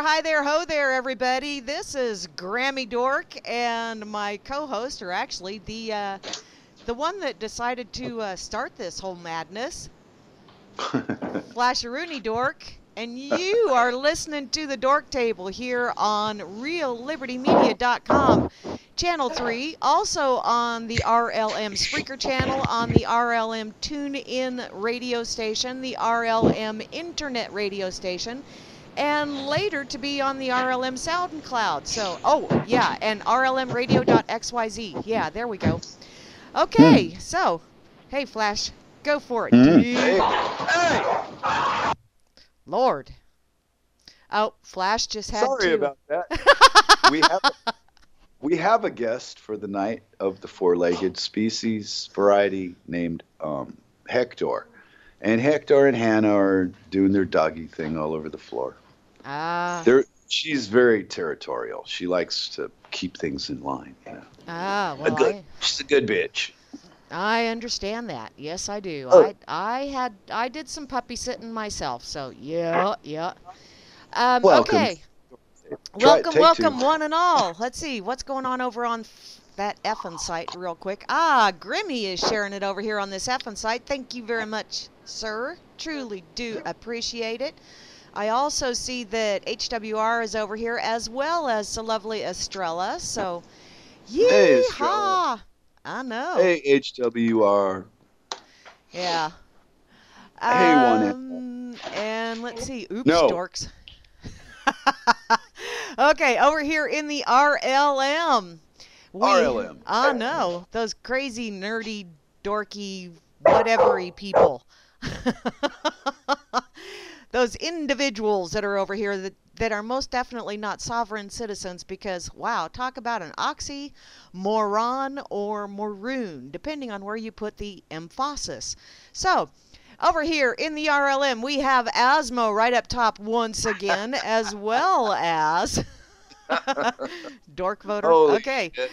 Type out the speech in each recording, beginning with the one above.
hi there, ho there, everybody. This is Grammy Dork, and my co-host, or actually the one that decided to start this whole madness, Flasheroonie Dork, and you are listening to the Dork Table here on RealLibertyMedia.com, Channel 3, also on the RLM Spreaker channel, on the RLM TuneIn radio station, the RLM Internet radio station, and later to be on the RLM SoundCloud. So, oh, yeah, and RLMradio.xyz. Yeah, there we go. Okay, so, hey, Flash, go for it, dude. Hey. Lord. Oh, Flash just had Sorry to. about that. We have a guest for the night of the four-legged species variety named Hector. And Hector and Hannah are doing their doggy thing all over the floor. She's very territorial. She likes to keep things in line. You know? Well, she's a good bitch. I understand that. Yes, I do. Oh. I did some puppy sitting myself, so yeah. Welcome. Okay. Welcome, one and all. Let's see what's going on over on that effing site real quick. Grimmy is sharing it over here on this effing site. Thank you very much, sir. Truly do appreciate it. I also see that HWR is over here, as well as the lovely Estrella. So, yeehaw! Hey, Estrella. I know. Hey, HWR. Yeah. Hey, one. And let's see. Oops, no. Dorks. Okay, over here in the RLM. RLM. I know. Those crazy, nerdy, dorky, whatever-y people. Those individuals that are over here that are most definitely not sovereign citizens because, wow, talk about an oxymoron or maroon, depending on where you put the emphasis. So, over here in the RLM, we have Asmo right up top once again, as well as Dork Voter. Holy okay. Shit.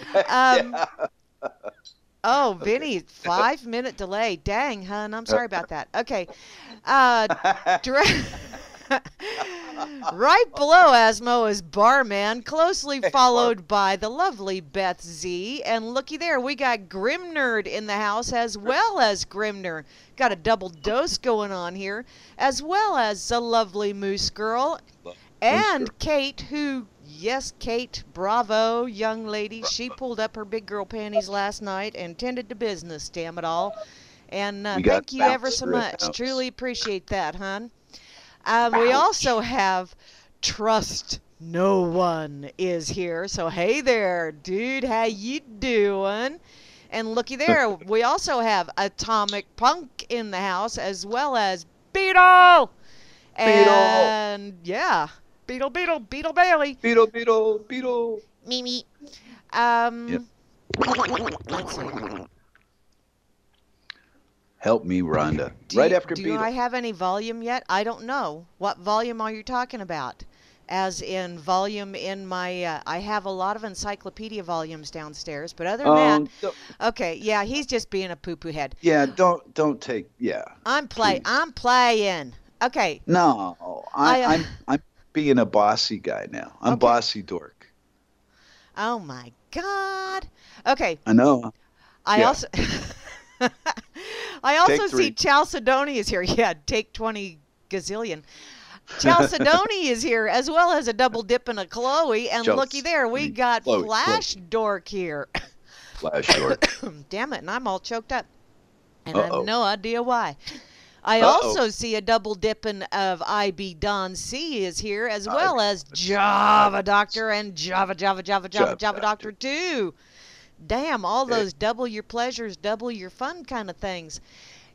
Oh, Vinny, 5-minute delay. Dang, hun, I'm sorry about that. Okay. Right below Asmo is Barman, closely followed by the lovely Beth Z. And looky there, we got Grimnerd in the house as well as Grimner. Got a double dose going on here, as well as the lovely Moose Girl and Kate, who, yes, Kate, bravo, young lady. She pulled up her big girl panties last night and tended to business, damn it all. And thank you ever so much. Truly appreciate that, hon. We also have Trust No One is here. So, hey there, dude. How you doing? And looky there, we also have Atomic Punk in the house, as well as Beetle. And, yeah, Beetle Bailey. Beetle. Mimi. Yep. Let's see. Help me, Rhonda. Right after Beetle. Do I have any volume yet? I don't know. What volume are you talking about? As in volume in my, I have a lot of encyclopedia volumes downstairs, but other than that, okay, yeah, he's just being a poo-poo head. Yeah, don't take, yeah. I'm playing. Okay. No, I'm being a bossy guy now. I'm bossy Dork. Oh my God. Okay. I know. I also see Chalcedony is here. Yeah, take 20 gazillion. Chalcedony is here, as well as a double dip and a Chloe. And looky there, we got Flash Dork here. Flash Dork. Damn it, and I'm all choked up. And I have no idea why. I also see a double dipping of IB Don C is here, as well as Java Doctor and Java Doctor 2. Damn, all those double your pleasures, double your fun kind of things.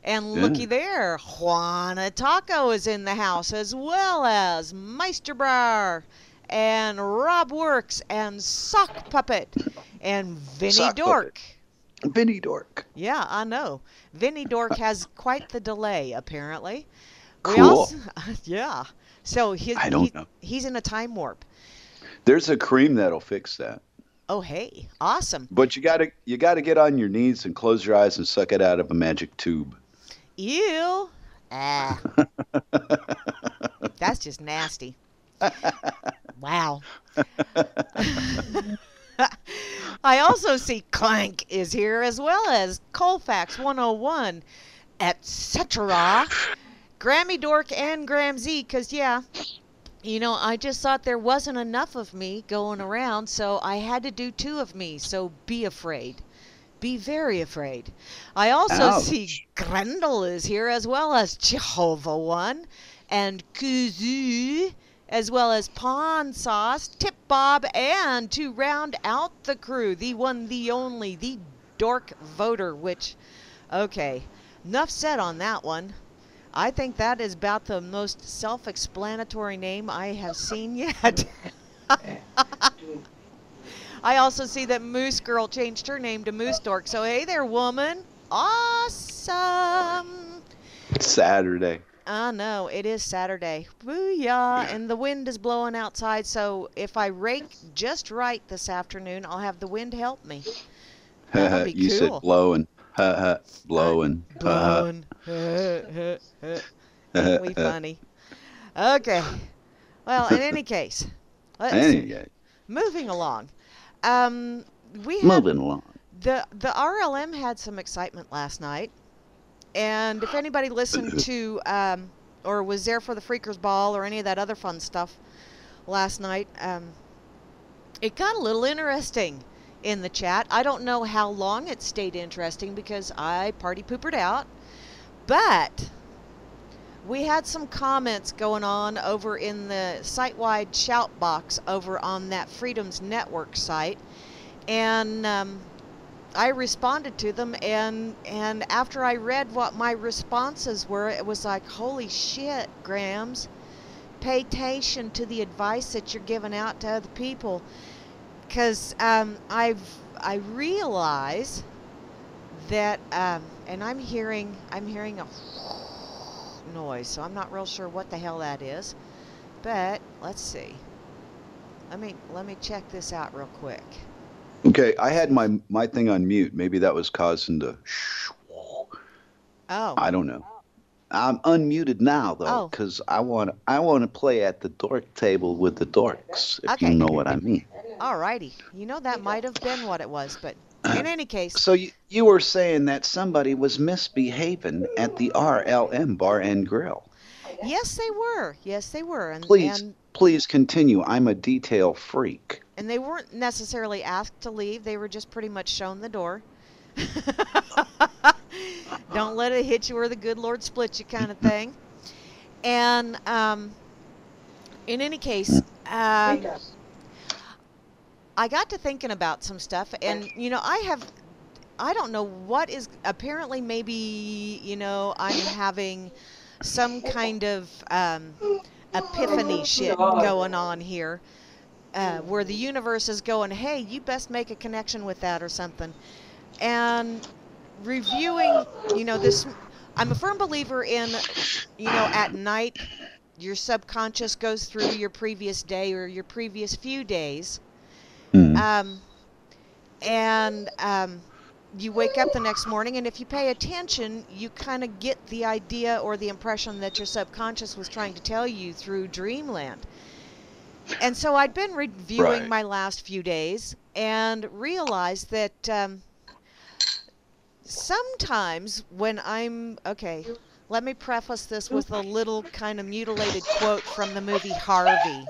And looky there, Juana Taco is in the house, as well as Meisterbrar and Rob Works and Sock Puppet and Vinny Dork. Vinny Dork. Yeah, I know. Vinny Dork has quite the delay, apparently. Cool. Yeah. So he's in a time warp. There's a cream that'll fix that. Oh, hey, awesome. But you gotta get on your knees and close your eyes and suck it out of a magic tube. Ew. That's just nasty. Wow. I also see Clank is here, as well as Colfax 101, etc. Grammy Dork and Gram Z, because, yeah, I just thought there wasn't enough of me going around, so I had to do two of me, so be afraid. Be very afraid. I also see Ouch. Grendel is here, as well as Jehovah One, and Kuzu, as well as Pawn Sauce, Tip Bob, and to round out the crew, the one, the only, the Dork Voter, which, okay, enough said on that one. I think that is about the most self-explanatory name I have seen yet. I also see that Moose Girl changed her name to Moose Dork. So hey there, woman. Awesome. Saturday. No, it is Saturday. Booyah. And the wind is blowing outside, so if I rake just right this afternoon, I'll have the wind help me. That'll be You said cool. blowing. Blowing. Blowing. Ain't we funny? Okay. Well, in any case, let's see. Moving along. We had Moving along. the RLM had some excitement last night, and if anybody listened to or was there for the Freakers Ball or any of that other fun stuff last night, it got a little interesting in the chat. I don't know how long it stayed interesting because I party poopered out, but we had some comments going on over in the site-wide shout box over on that Freedoms Network site, and I responded to them, and after I read what my responses were, it was like, holy shit, Grams, pay attention to the advice that you're giving out to other people, because I realize that, and I'm hearing a noise, so I'm not real sure what the hell that is, but let's see. Let me check this out real quick. Okay, I had my thing on mute. Maybe that was causing the Oh. I don't know. I'm unmuted now though, because I want to play at the Dork Table with the dorks, if you know what I mean. Alrighty. That might have been what it was, but in any case. So you were saying that somebody was misbehaving at the RLM Bar and Grill. Yes, they were. Yes, they were. And please continue. I'm a detail freak. And they weren't necessarily asked to leave. They were just pretty much shown the door. Don't let it hit you or the good Lord split you kind of thing. And in any case, I got to thinking about some stuff. And, I don't know what is, apparently maybe, I'm having some kind of epiphany shit going on here. Where the universe is going, hey, you best make a connection with that or something. And reviewing, this, I'm a firm believer in, at night, your subconscious goes through your previous day or your previous few days. You wake up the next morning, and if you pay attention, you kind of get the idea or the impression that your subconscious was trying to tell you through dreamland. And so I'd been reviewing my last few days and realized that sometimes when okay, let me preface this with a little kind of mutilated quote from the movie Harvey.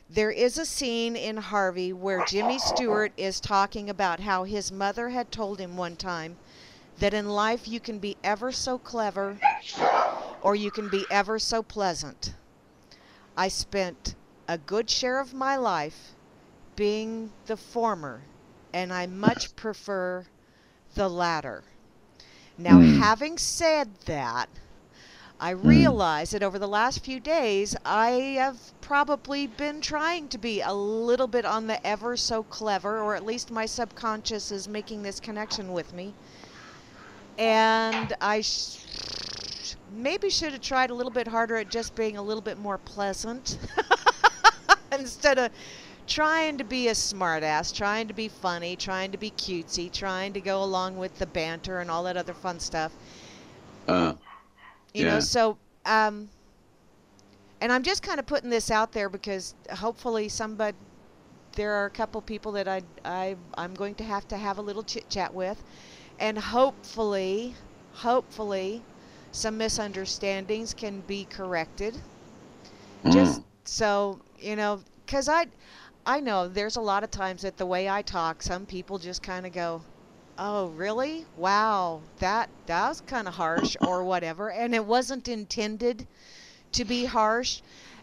There is a scene in Harvey where Jimmy Stewart is talking about how his mother had told him one time that in life you can be ever so clever or you can be ever so pleasant. I spent a good share of my life being the former, and I much prefer the latter. Now, having said that, I realize that over the last few days, I have probably been trying to be a little bit on the ever so clever, or at least my subconscious is making this connection with me. And I maybe should have tried a little bit harder at just being a little bit more pleasant instead of trying to be a smartass, trying to be funny, trying to be cutesy, trying to go along with the banter and all that other fun stuff. You know, so And I'm just kind of putting this out there because hopefully there are a couple people that I'm going to have a little chit chat with, and hopefully, some misunderstandings can be corrected. Just Mm. so because I know there's a lot of times that the way I talk, some people just kind of go, "Oh, really? Wow, that was kind of harsh," or whatever, and it wasn't intended to be harsh.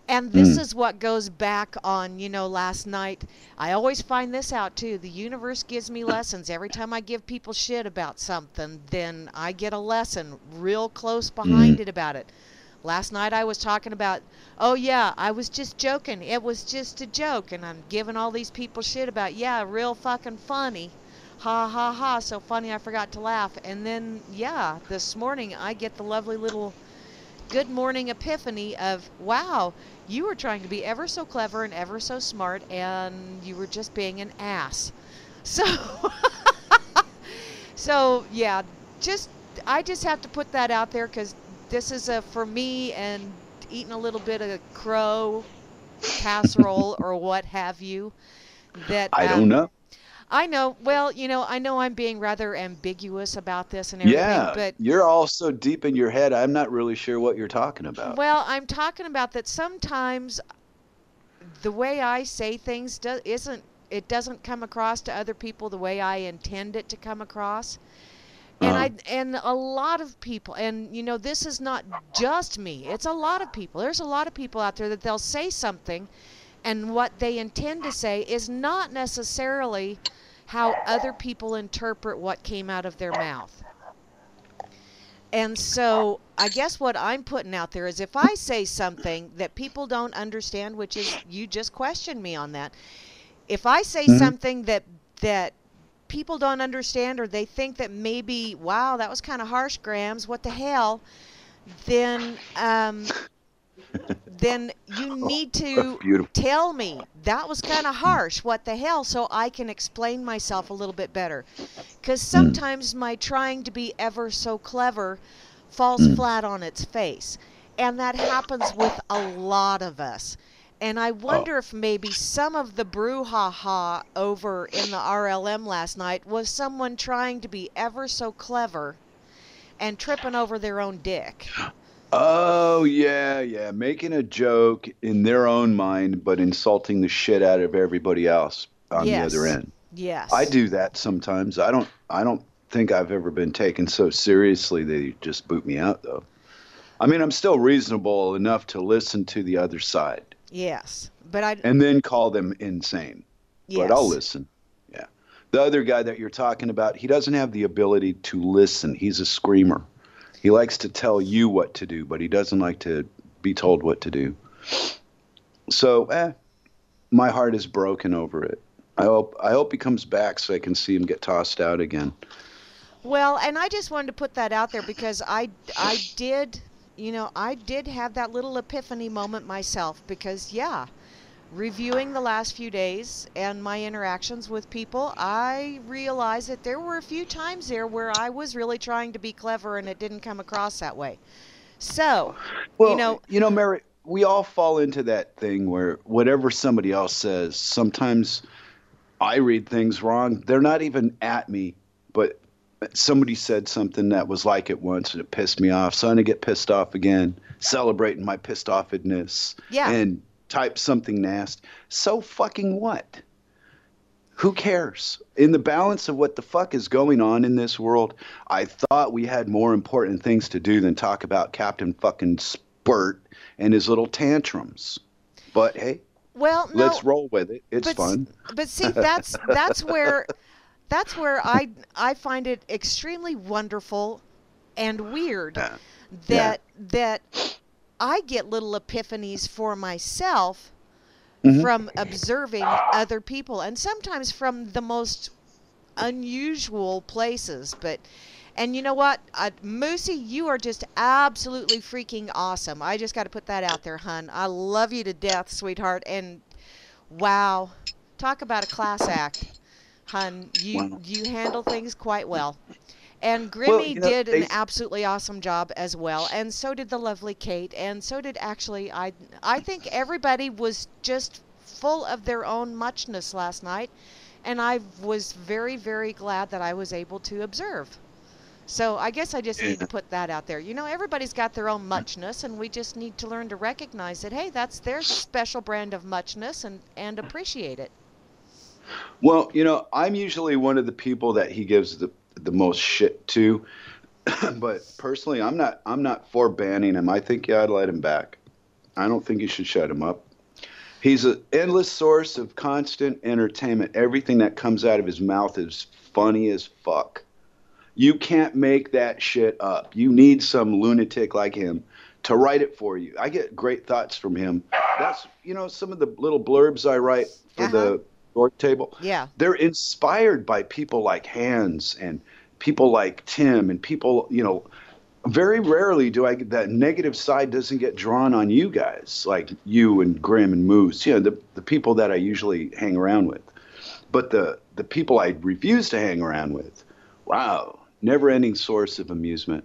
And this Mm. is what goes back on, last night. I always find this out too. The universe gives me lessons. Every time I give people shit about something, then I get a lesson real close behind Mm. it about it. Last night I was talking about, oh yeah, I was just joking. It was just a joke. And I'm giving all these people shit about, yeah, real fucking funny. Ha ha ha, so funny I forgot to laugh. And then, yeah, this morning I get the lovely little good morning epiphany of, wow, you were trying to be ever so clever and ever so smart, and you were just being an ass. So, so yeah, just I just have to put that out there because this is for me and eating a little bit of crow casserole or what have you. That I don't know. I know. Well, I know I'm being rather ambiguous about this and everything, Yeah, but you're all so deep in your head. I'm not really sure what you're talking about. well, I'm talking about that sometimes the way I say things doesn't come across to other people the way I intend it to come across. And Uh, and a lot of people, and this is not just me. It's a lot of people. There's a lot of people out there that they'll say something, and what they intend to say is not necessarily how other people interpret what came out of their mouth. And so I guess what I'm putting out there is if I say something that people don't understand, which is you just questioned me on that. If I say mhm. something that people don't understand or they think that maybe, wow, that was kind of harsh, Grams, what the hell, then then you need to Beautiful. tell me that was kind of harsh, what the hell, so I can explain myself a little bit better. Because Mm. sometimes my trying to be ever so clever falls Mm. flat on its face. And that happens with a lot of us. And I Oh, wonder if maybe some of the brouhaha over in the RLM last night was someone trying to be ever so clever and tripping over their own dick. oh yeah, yeah. Making a joke in their own mind, but insulting the shit out of everybody else on the other Yes. end. I Yes. do that sometimes. I don't think I've ever been taken so seriously they just boot me out though. I mean, I'm still reasonable enough to listen to the other side Yes. But I, and then call them insane. But I'll yes. listen. Yeah. The other guy that you're talking about, he doesn't have the ability to listen. He's a screamer. He likes to tell you what to do, but he doesn't like to be told what to do. So, my heart is broken over it. I hope he comes back so I can see him get tossed out again. Well, and I just wanted to put that out there because I did, I did have that little epiphany moment myself because yeah, reviewing the last few days and my interactions with people, I realized that there were a few times there where I was really trying to be clever and it didn't come across that way. So, you Well, know, Mary, we all fall into that thing where whatever somebody else says, sometimes I read things wrong. They're not even at me, but somebody said something that was like it once and it pissed me off. So I'm gonna get pissed off again, celebrating my pissed offedness yeah. and type something nasty. So fucking what? Who cares? In the balance of what the fuck is going on in this world, I thought we had more important things to do than talk about Captain fucking Spurt and his little tantrums. But hey, Well, no, let's roll with it. It's but fun. but see that's where I find it extremely wonderful and weird Yeah. Yeah. that I get little epiphanies for myself Hmm. from observing other people and sometimes from the most unusual places. But and you know what, Moosey, you are just absolutely freaking awesome. I just got to put that out there, hun. I love you to death, sweetheart. And wow, talk about a class act, hun. You Wow. you handle things quite well. And Well, Grimmy you know, did an absolutely awesome job as well, and so did the lovely Kate, and so did actually I think everybody was just full of their own muchness last night, and I was very, very glad that I was able to observe. So I guess I just need to put that out there. You know, everybody's got their own muchness, and we just need to learn to recognize that, hey, that's their special brand of muchness, and appreciate it. well, you know, I'm usually one of the people that he gives the most shit to, but personally, I'm not for banning him. I think you ought to let him back. I don't think you should shut him up. He's an endless source of constant entertainment. Everything that comes out of his mouth is funny as fuck. You can't make that shit up. You need some lunatic like him to write it for you. I get great thoughts from him. That's, you know, some of the little blurbs I write for Uh-huh. the Dork Table. Yeah. They're inspired by people like Hans and people like Tim and people, you know, very rarely do I get that negative side doesn't get drawn on you guys, like you and Grim and Moose, you know, the people that I usually hang around with. But the people I refuse to hang around with, wow, never ending source of amusement.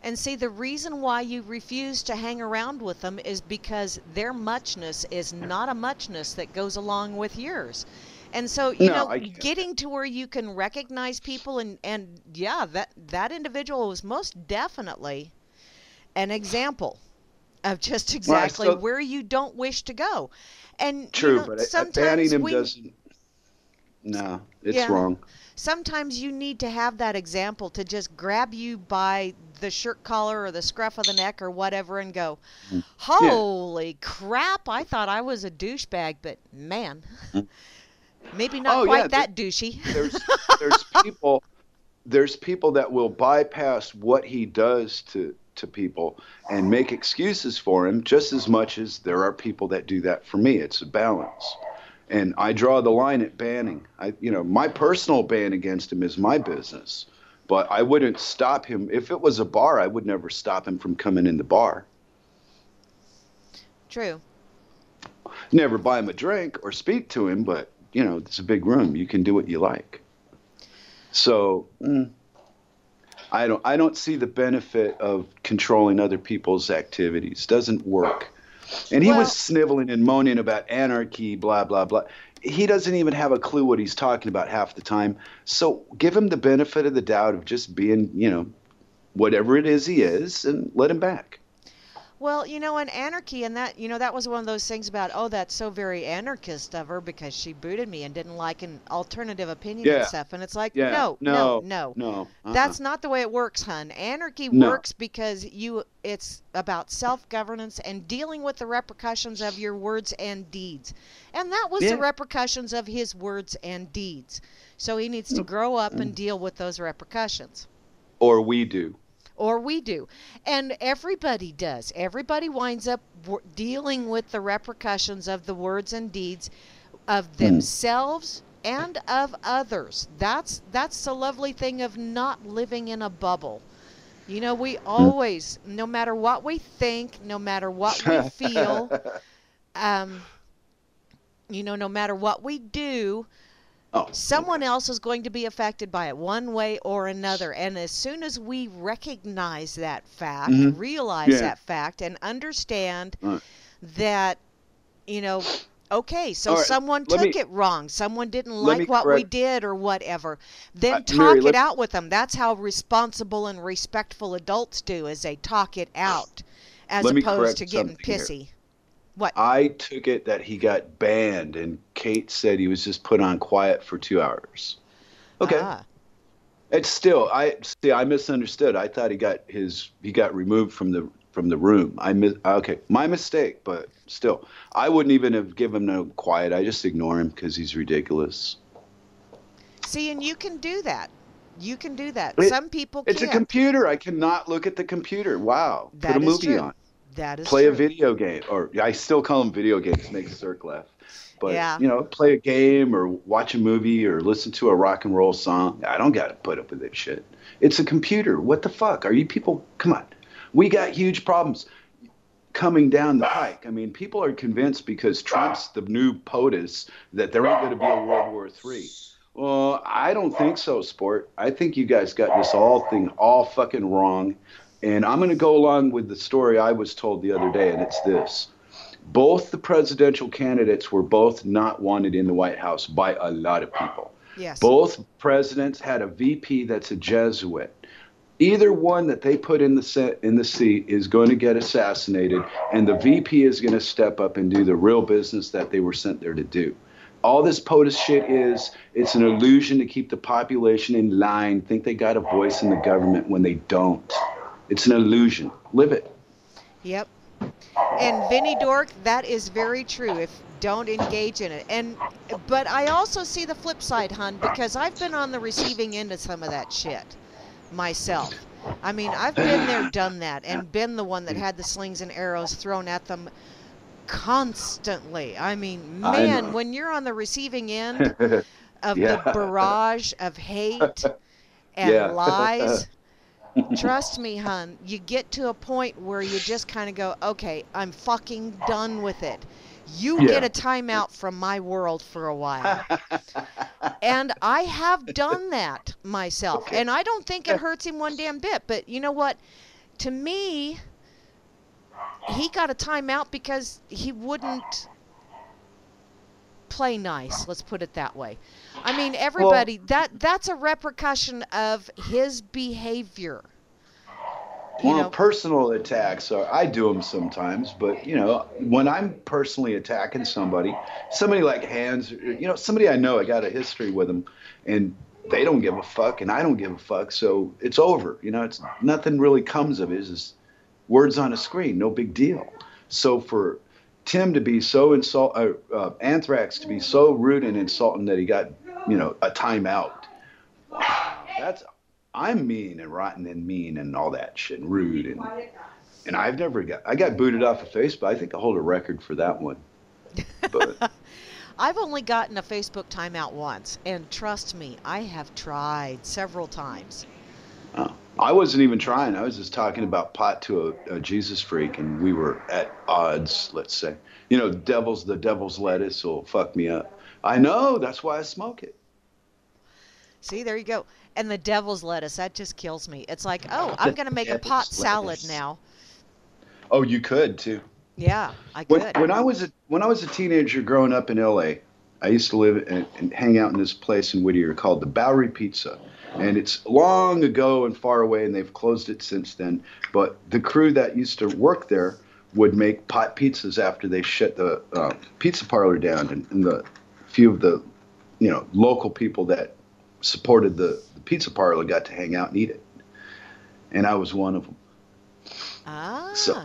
And see, the reason why you refuse to hang around with them is because their muchness is not a muchness that goes along with yours. And so, you No, know, I can't. getting to where you can recognize people and yeah, that individual was most definitely an example of just Well, I exactly still where you don't wish to go. And you true, know, but banning sometimes him we doesn't. No, it's yeah, wrong. sometimes you need to have that example to just grab you by the shirt collar or the scruff of the neck or whatever and go, Mm. Yeah. holy crap, I thought I was a douchebag, but man, Mm. maybe not Oh yeah, quite that douchey. there's there's people there's people that will bypass what he does to people and make excuses for him just as much as there are people that do that for me. It's a balance. And I draw the line at banning. You know, my personal ban against him is my business, but I wouldn't stop him. If it was a bar, I would never stop him from coming in the bar. True. Never buy him a drink or speak to him, but, you know, it's a big room. You can do what you like. So, I don't see the benefit of controlling other people's activities. Doesn't work. And he was Well, sniveling and moaning about anarchy, blah blah blah. He doesn't even have a clue what he's talking about half the time. So give him the benefit of the doubt of just being, you know, whatever it is he is, and let him back. Well, you know, and anarchy, and that, you know, that was one of those things about, oh, that's so very anarchist of her because she booted me and didn't like an alternative opinion and Yeah, stuff. And it's like, yeah, no, no, no, no. no, That's not the way it works, hun. Anarchy no. works because it's about self-governance and dealing with the repercussions of your words and deeds. And that was the Yeah. repercussions of his words and deeds. So he needs to grow up and Mm. deal with those repercussions. Or we do. Or we do. And everybody does. Everybody winds up dealing with the repercussions of the words and deeds of Mm. themselves and of others. That's the lovely thing of not living in a bubble. You know, we Mm. always, no matter what we think, no matter what we feel, um, you know, no matter what we do, Oh, someone okay. else is going to be affected by it one way or another. And as soon as we recognize that fact, Hmm. realize Yeah. that fact, and understand All right. that, you know, okay, so All right. someone Let took me it wrong, someone didn't let me like what we correct did or whatever, then Mary. talk it out with them. That's how responsible and respectful adults do, is they talk it out as Let me opposed to correct getting something here. pissy. What? I took it that he got banned, and Kate said he was just put on quiet for 2 hours. Okay. Ah. It's still, I see. I misunderstood. I thought he got removed from the room. Okay, my mistake. But still, I wouldn't even have given him no quiet. I just ignore him because he's ridiculous. See, and you can do that. You can do that. It, Some people it's a can't. computer. I cannot look at the computer. Wow. Put a That is movie true. on. That is Play a true. video game, or I still call them video games. Make Cirque laugh. But Yeah. you know, play a game or watch a movie or listen to a rock and roll song. I don't got to put up with that shit. It's a computer. What the fuck? Are you people? Come on. We got huge problems coming down the pike. I mean, people are convinced because Trump's the new POTUS that there ain't going to be a World War III. I don't think so, Sport. I think you guys got this all fucking wrong. And I'm going to go along with the story I was told the other day, and it's this. Both the presidential candidates were both not wanted in the White House by a lot of people. Yes. Both presidents had a VP that's a Jesuit. Either one that they put in the seat is going to get assassinated, and the VP is going to step up and do the real business that they were sent there to do. All this POTUS shit it's an illusion to keep the population in line, think they got a voice in the government when they don't. It's an illusion. Live it. Yep. And Vinnie Dork, that is very true. If don't engage in it. But I also see the flip side, hun, because I've been on the receiving end of some of that shit myself. I mean, I've been there, done that, and been the one that had the slings and arrows thrown at them constantly. I mean, man, when you're on the receiving end of the barrage of hate and lies, trust me, hun, you get to a point where you just kind of go, okay, I'm fucking done with it. You get a timeout from my world for a while. And I have done that myself. And I don't think it hurts him one damn bit. But you know what? To me, he got a timeout because he wouldn't play nice. Let's put it that way. I mean, everybody, that's a repercussion of his behavior. Personal attacks I do them sometimes, but when I'm personally attacking somebody like Hans, somebody I know, I got a history with them, and they don't give a fuck, and I don't give a fuck, so it's over. It's nothing really comes of it. It's just words on a screen, no big deal. So for Tim to be so Anthrax to be so rude and insulting that he got a timeout. Wow, I'm mean and rotten and mean and all that shit and rude and I got booted off of Facebook. I think I hold a record for that one. But I've only gotten a Facebook timeout once, and trust me, I have tried several times. I wasn't even trying. I was just talking about pot to a Jesus freak, and we were at odds, let's say. The devil's lettuce will fuck me up. I know, that's why I smoke it. See, there you go. And the devil's lettuce, that just kills me. It's like, oh, I'm going to make a pot salad now. Oh, you could too. Yeah, I could. When I was a teenager growing up in LA, I used to live and hang out in this place in Whittier called the Bowery Pizza. And it's long ago and far away, and they've closed it since then. But the crew that used to work there would make pot pizzas after they shut the pizza parlor down, and the few of the local people that supported the pizza parlor got to hang out and eat it. And I was one of them. So,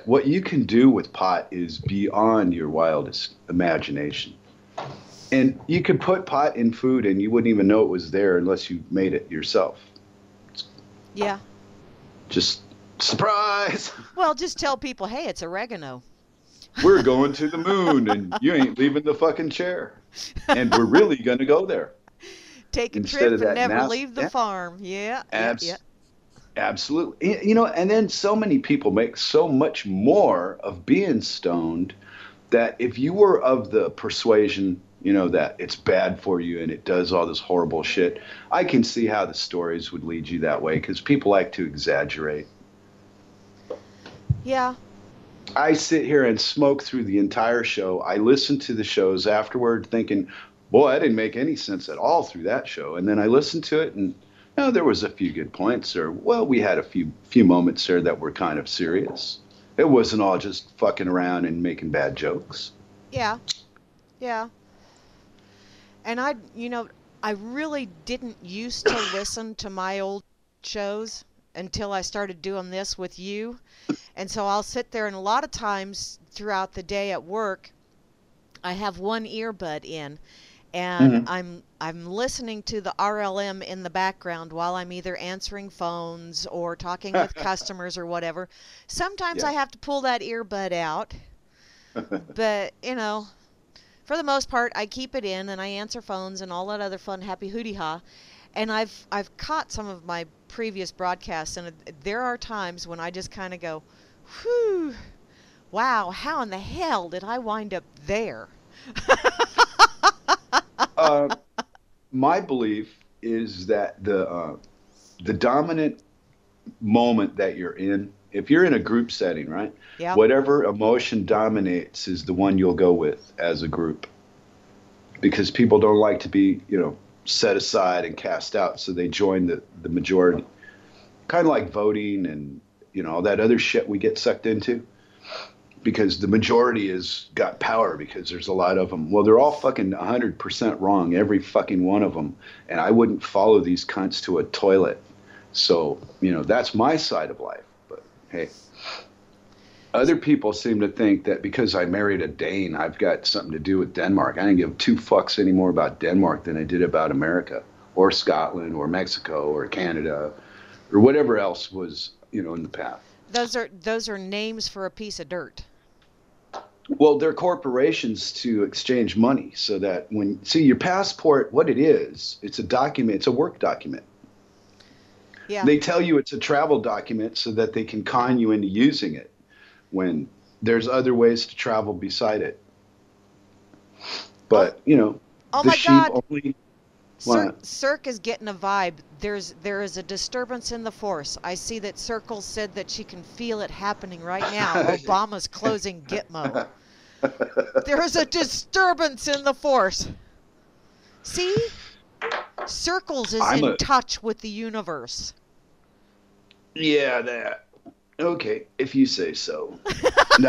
what you can do with pot is beyond your wildest imagination. And you could put pot in food and you wouldn't even know it was there unless you made it yourself. Yeah. Just surprise. Well, just tell people, hey, it's oregano. We're going to the moon and you ain't leaving the fucking chair. And we're really going to go there. Take a trip and never leave the farm. Yeah. Absolutely. And then so many people make so much more of being stoned that if you were of the persuasion, that it's bad for you and it does all this horrible shit, I can see how the stories would lead you that way because people like to exaggerate. Yeah. I sit here and smoke through the entire show. I listen to the shows afterward thinking, boy, I didn't make any sense at all through that show. And then I listened to it and there was a few good points, or we had a few moments there that were kind of serious. It wasn't all just fucking around and making bad jokes. Yeah. And I really didn't used to listen to my old shows until I started doing this with you. And so I'll sit there, and a lot of times throughout the day at work, I have one earbud in, and I'm listening to the RLM in the background while I'm either answering phones or talking with customers or whatever. Sometimes I have to pull that earbud out, but for the most part, I keep it in and I answer phones and all that other fun, happy hooty-ha. And I've caught some of my previous broadcasts, and there are times when I just kind of go, whew, wow, how in the hell did I wind up there? my belief is that the dominant moment that you're in, if you're in a group setting, right? Yep. Whatever emotion dominates is the one you'll go with as a group, because people don't like to be, set aside and cast out, so they join the majority. Kind of like voting and all that other shit we get sucked into, because the majority has got power because there's a lot of them. Well, they're all fucking 100% wrong, every fucking one of them, and I wouldn't follow these cunts to a toilet. So, that's my side of life. But hey, other people seem to think that because I married a Dane, I've got something to do with Denmark. I didn't give two fucks anymore about Denmark than I did about America or Scotland or Mexico or Canada or whatever else was, in the path. Those are names for a piece of dirt. Well, they're corporations to exchange money, so that see your passport, what it is, it's a document, it's a work document. Yeah. They tell you it's a travel document so that they can con you into using it when there's other ways to travel beside it. But, Oh the my sheep God. only. Cirque is getting a vibe. There is a disturbance in the force. I see that Circle said that she can feel it happening right now. Obama's closing Gitmo. There is a disturbance in the force. See? Circles is in touch with the universe. Yeah, that. Okay, if you say so. No,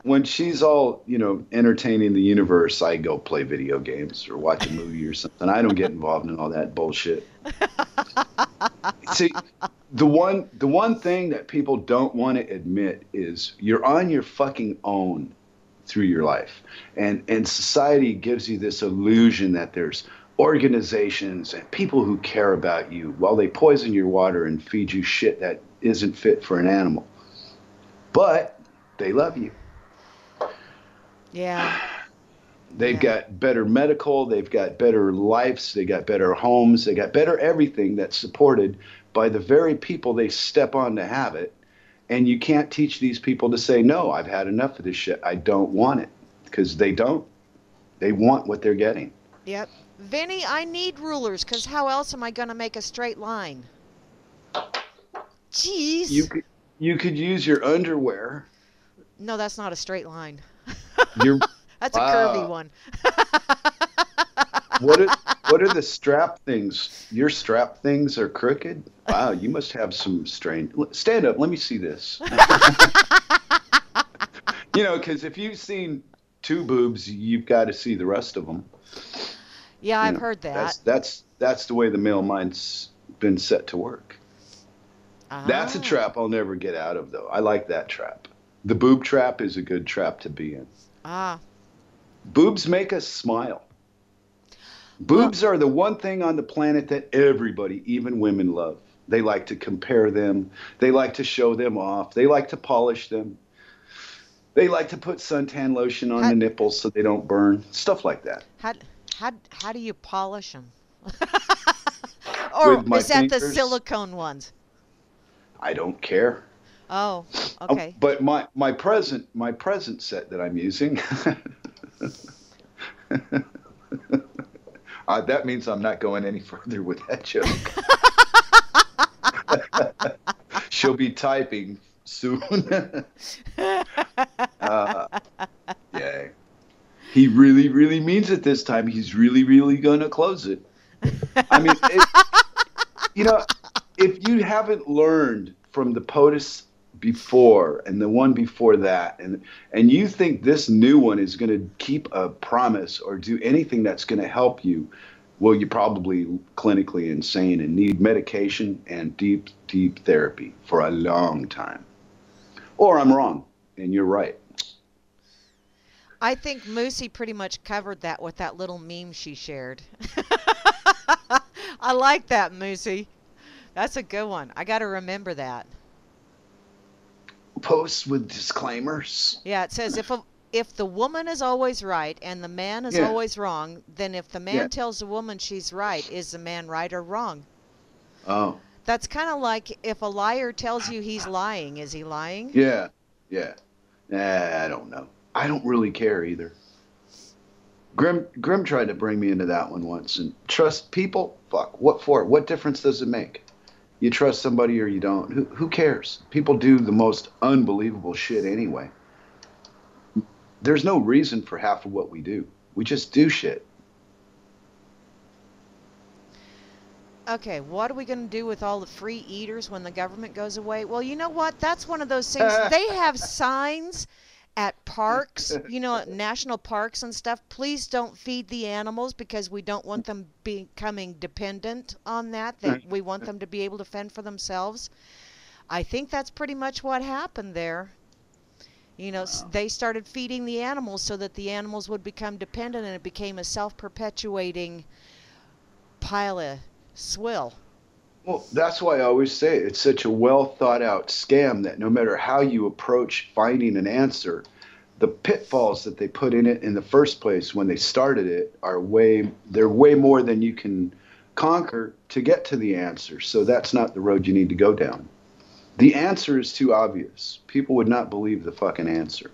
when she's all, entertaining the universe, I go play video games or watch a movie or something. I don't get involved in all that bullshit. See, the one thing that people don't want to admit is you're on your fucking own through your life. And society gives you this illusion that there's organizations and people who care about you while they poison your water and feed you shit that isn't fit for an animal. But they love you. Yeah. They've got better medical, they've got better lives, they got better homes, they got better everything that's supported by the very people they step on to have it. And you can't teach these people to say, no, I've had enough of this shit. I don't want it. Because they don't. They want what they're getting. Yep. Vinny, I need rulers, because how else am I going to make a straight line? Jeez. You could use your underwear. No, that's not a straight line. That's a Wow. curvy one. What are the strap things? Your strap things are crooked? Wow, you must have some strain. Stand up. Let me see this. Because if you've seen two boobs, you've got to see the rest of them. Yeah, I've heard that. That's the way the male mind's been set to work. Ah. That's a trap I'll never get out of, though. I like that trap. The boob trap is a good trap to be in. Ah. Boobs make us smile. Boobs are the one thing on the planet that everybody, even women, love. They like to compare them. They like to show them off. They like to polish them. They like to put suntan lotion on the nipples so they don't burn. Stuff like that. How do you polish them? Or is that the silicone ones? I don't care. Oh, okay. But my present set that I'm using, that means I'm not going any further with that joke. She'll be typing soon. Yeah. He really, really means it this time. He's really, really going to close it. I mean, if you haven't learned from the POTUS before and the one before that, and you think this new one is going to keep a promise or do anything that's going to help you, well, you're probably clinically insane and need medication and deep, deep therapy for a long time. Or I'm wrong, and you're right. I think Moosey pretty much covered that with that little meme she shared. I like that, Moosey. That's a good one. I got to remember that. Posts with disclaimers. Yeah, it says if the woman is always right and the man is always wrong, then if the man tells the woman she's right, is the man right or wrong? Oh. That's kind of like if a liar tells you he's lying, is he lying? Yeah. I don't know. I don't really care either. Grim tried to bring me into that one once. And trust people? Fuck. What for? What difference does it make? You trust somebody or you don't? Who cares? People do the most unbelievable shit anyway. There's no reason for half of what we do. We just do shit. Okay, what are we going to do with all the free eaters when the government goes away? Well, you know what? That's one of those things. They have signs at parks, at national parks and stuff. Please don't feed the animals because we don't want them becoming dependent on that. We want them to be able to fend for themselves. I think that's pretty much what happened there. Wow. They started feeding the animals so that the animals would become dependent, and it became a self-perpetuating pile of swill. Well, that's why I always say it's such a well thought out scam that no matter how you approach finding an answer, the pitfalls that they put in it in the first place when they started it they're way more than you can conquer to get to the answer. So that's not the road you need to go down. The answer is too obvious. People would not believe the fucking answer.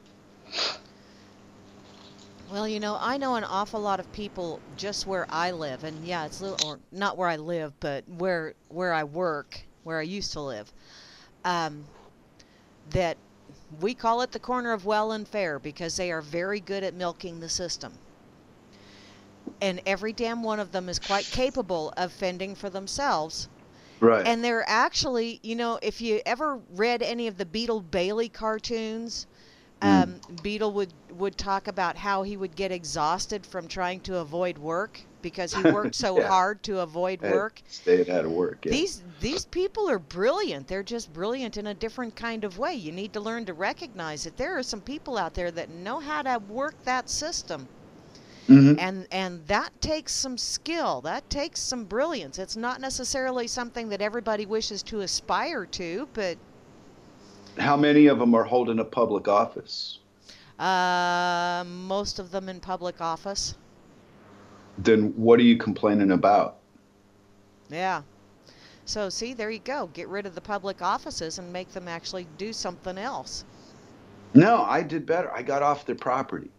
Well, I know an awful lot of people just where I live, and yeah, it's or not where I live, but where I work, where I used to live. Um, that we call it the corner of well and fair because they are very good at milking the system. And every damn one of them is quite capable of fending for themselves. Right. And they're actually, if you ever read any of the Beetle Bailey cartoons, Beetle would talk about how he would get exhausted from trying to avoid work because he worked so Yeah. hard to avoid work. Stayed out of work. Yeah. These people are brilliant. They're just brilliant in a different kind of way. You need to learn to recognize it. There are some people out there that know how to work that system. Mm-hmm. And that takes some skill. That takes some brilliance. It's not necessarily something that everybody wishes to aspire to, but How many of them are holding a public office? most of them in public office. Then what are you complaining about? Yeah. So see, there you go. Get rid of the public offices and make them actually do something else. No, I did better. I got off their property.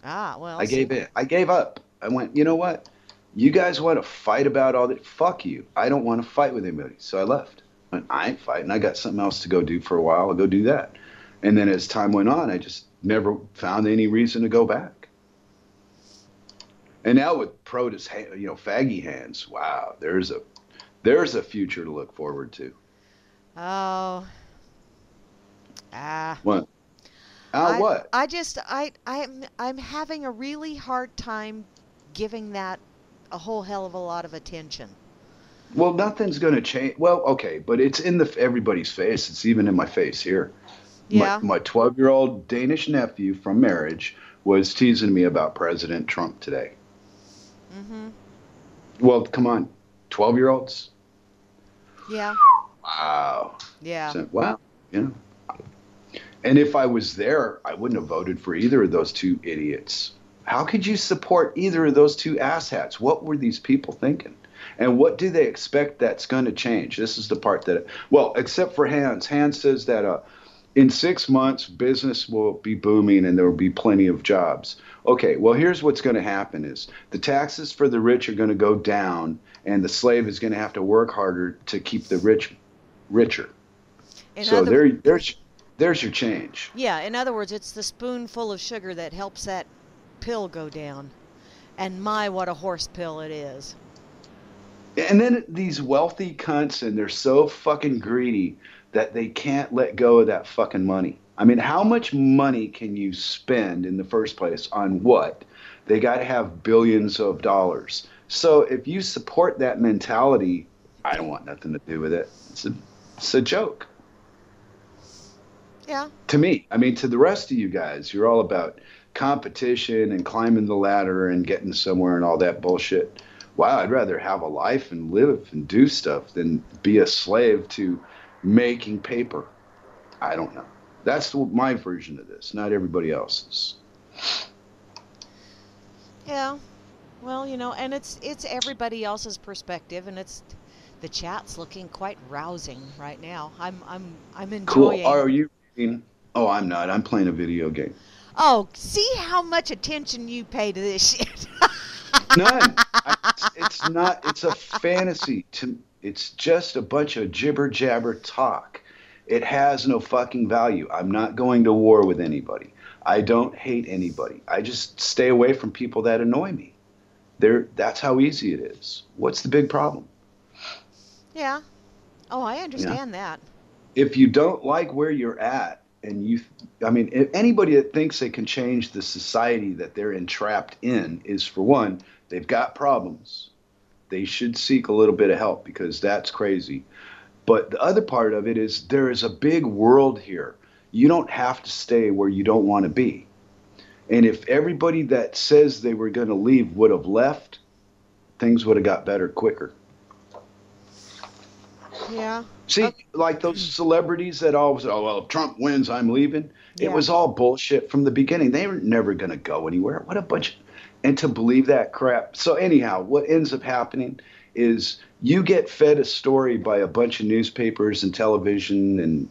Ah, well, I see. gave in. I gave up. I went, you know what? You guys want to fight about all that? Fuck you. I don't want to fight with anybody. So I left. I ain't fighting. I got something else to go do for a while. I'll go do that. And then as time went on, I just never found any reason to go back. And now with POTUS, faggy hands, wow, there's a future to look forward to. Oh. Ah. What? I What? I just I'm having a really hard time giving that a whole hell of a lot of attention. Well, nothing's going to change. Well, okay, but it's in everybody's face. It's even in my face here. My Yeah. my 12-year-old Danish nephew from marriage was teasing me about President Trump today. Mhm. Well, come on, 12-year-olds. Yeah. Wow. Yeah. So, wow. You know. And if I was there, I wouldn't have voted for either of those two idiots. How could you support either of those two asshats? What were these people thinking? And what do they expect that's going to change? This is the part that, well, except for Hans. Hans says that in 6 months, business will be booming and there will be plenty of jobs. Okay, well, here's what's going to happen is the taxes for the rich are going to go down and the slave is going to have to work harder to keep the rich richer. In So other there's your change. Yeah, in other words, it's the spoonful of sugar that helps that pill go down. And my, what a horse pill it is. And then these wealthy cunts, and they're so fucking greedy that they can't let go of that fucking money. I mean, how much money can you spend in the first place on what? They got to have billions of dollars. So if you support that mentality, I don't want nothing to do with it. It's a joke. Yeah. To me, I mean, to the rest of you guys, you're all about competition and climbing the ladder and getting somewhere and all that bullshit. Wow, I'd rather have a life and live and do stuff than be a slave to making paper. I don't know. That's my version of this, not everybody else's. Yeah. Well, and it's everybody else's perspective, and it's the chat's looking quite rousing right now. I'm Cool. enjoying. Are you reading? Oh, I'm not. I'm playing a video game. Oh, see how much attention you pay to this shit. None. It's not. It's a fantasy. It's just a bunch of jibber jabber talk. It has no fucking value. I'm not going to war with anybody. I don't hate anybody. I just stay away from people that annoy me. That's how easy it is. What's the big problem? Yeah. Oh, I Yeah. understand that. If you don't like where you're at, and I mean, if anybody that thinks they can change the society that they're entrapped in is, for one, they've got problems. They should seek a little bit of help because that's crazy. But the other part of it is there is a big world here. You don't have to stay where you don't want to be. And if everybody that says they were going to leave would have left, things would have got better quicker. Yeah. See, Okay. like those celebrities that always, oh, well, if Trump wins, I'm leaving. It Yeah. was all bullshit from the beginning. They were never going to go anywhere. What a bunch. And to believe that crap. So, anyhow, what ends up happening is you get fed a story by a bunch of newspapers and television and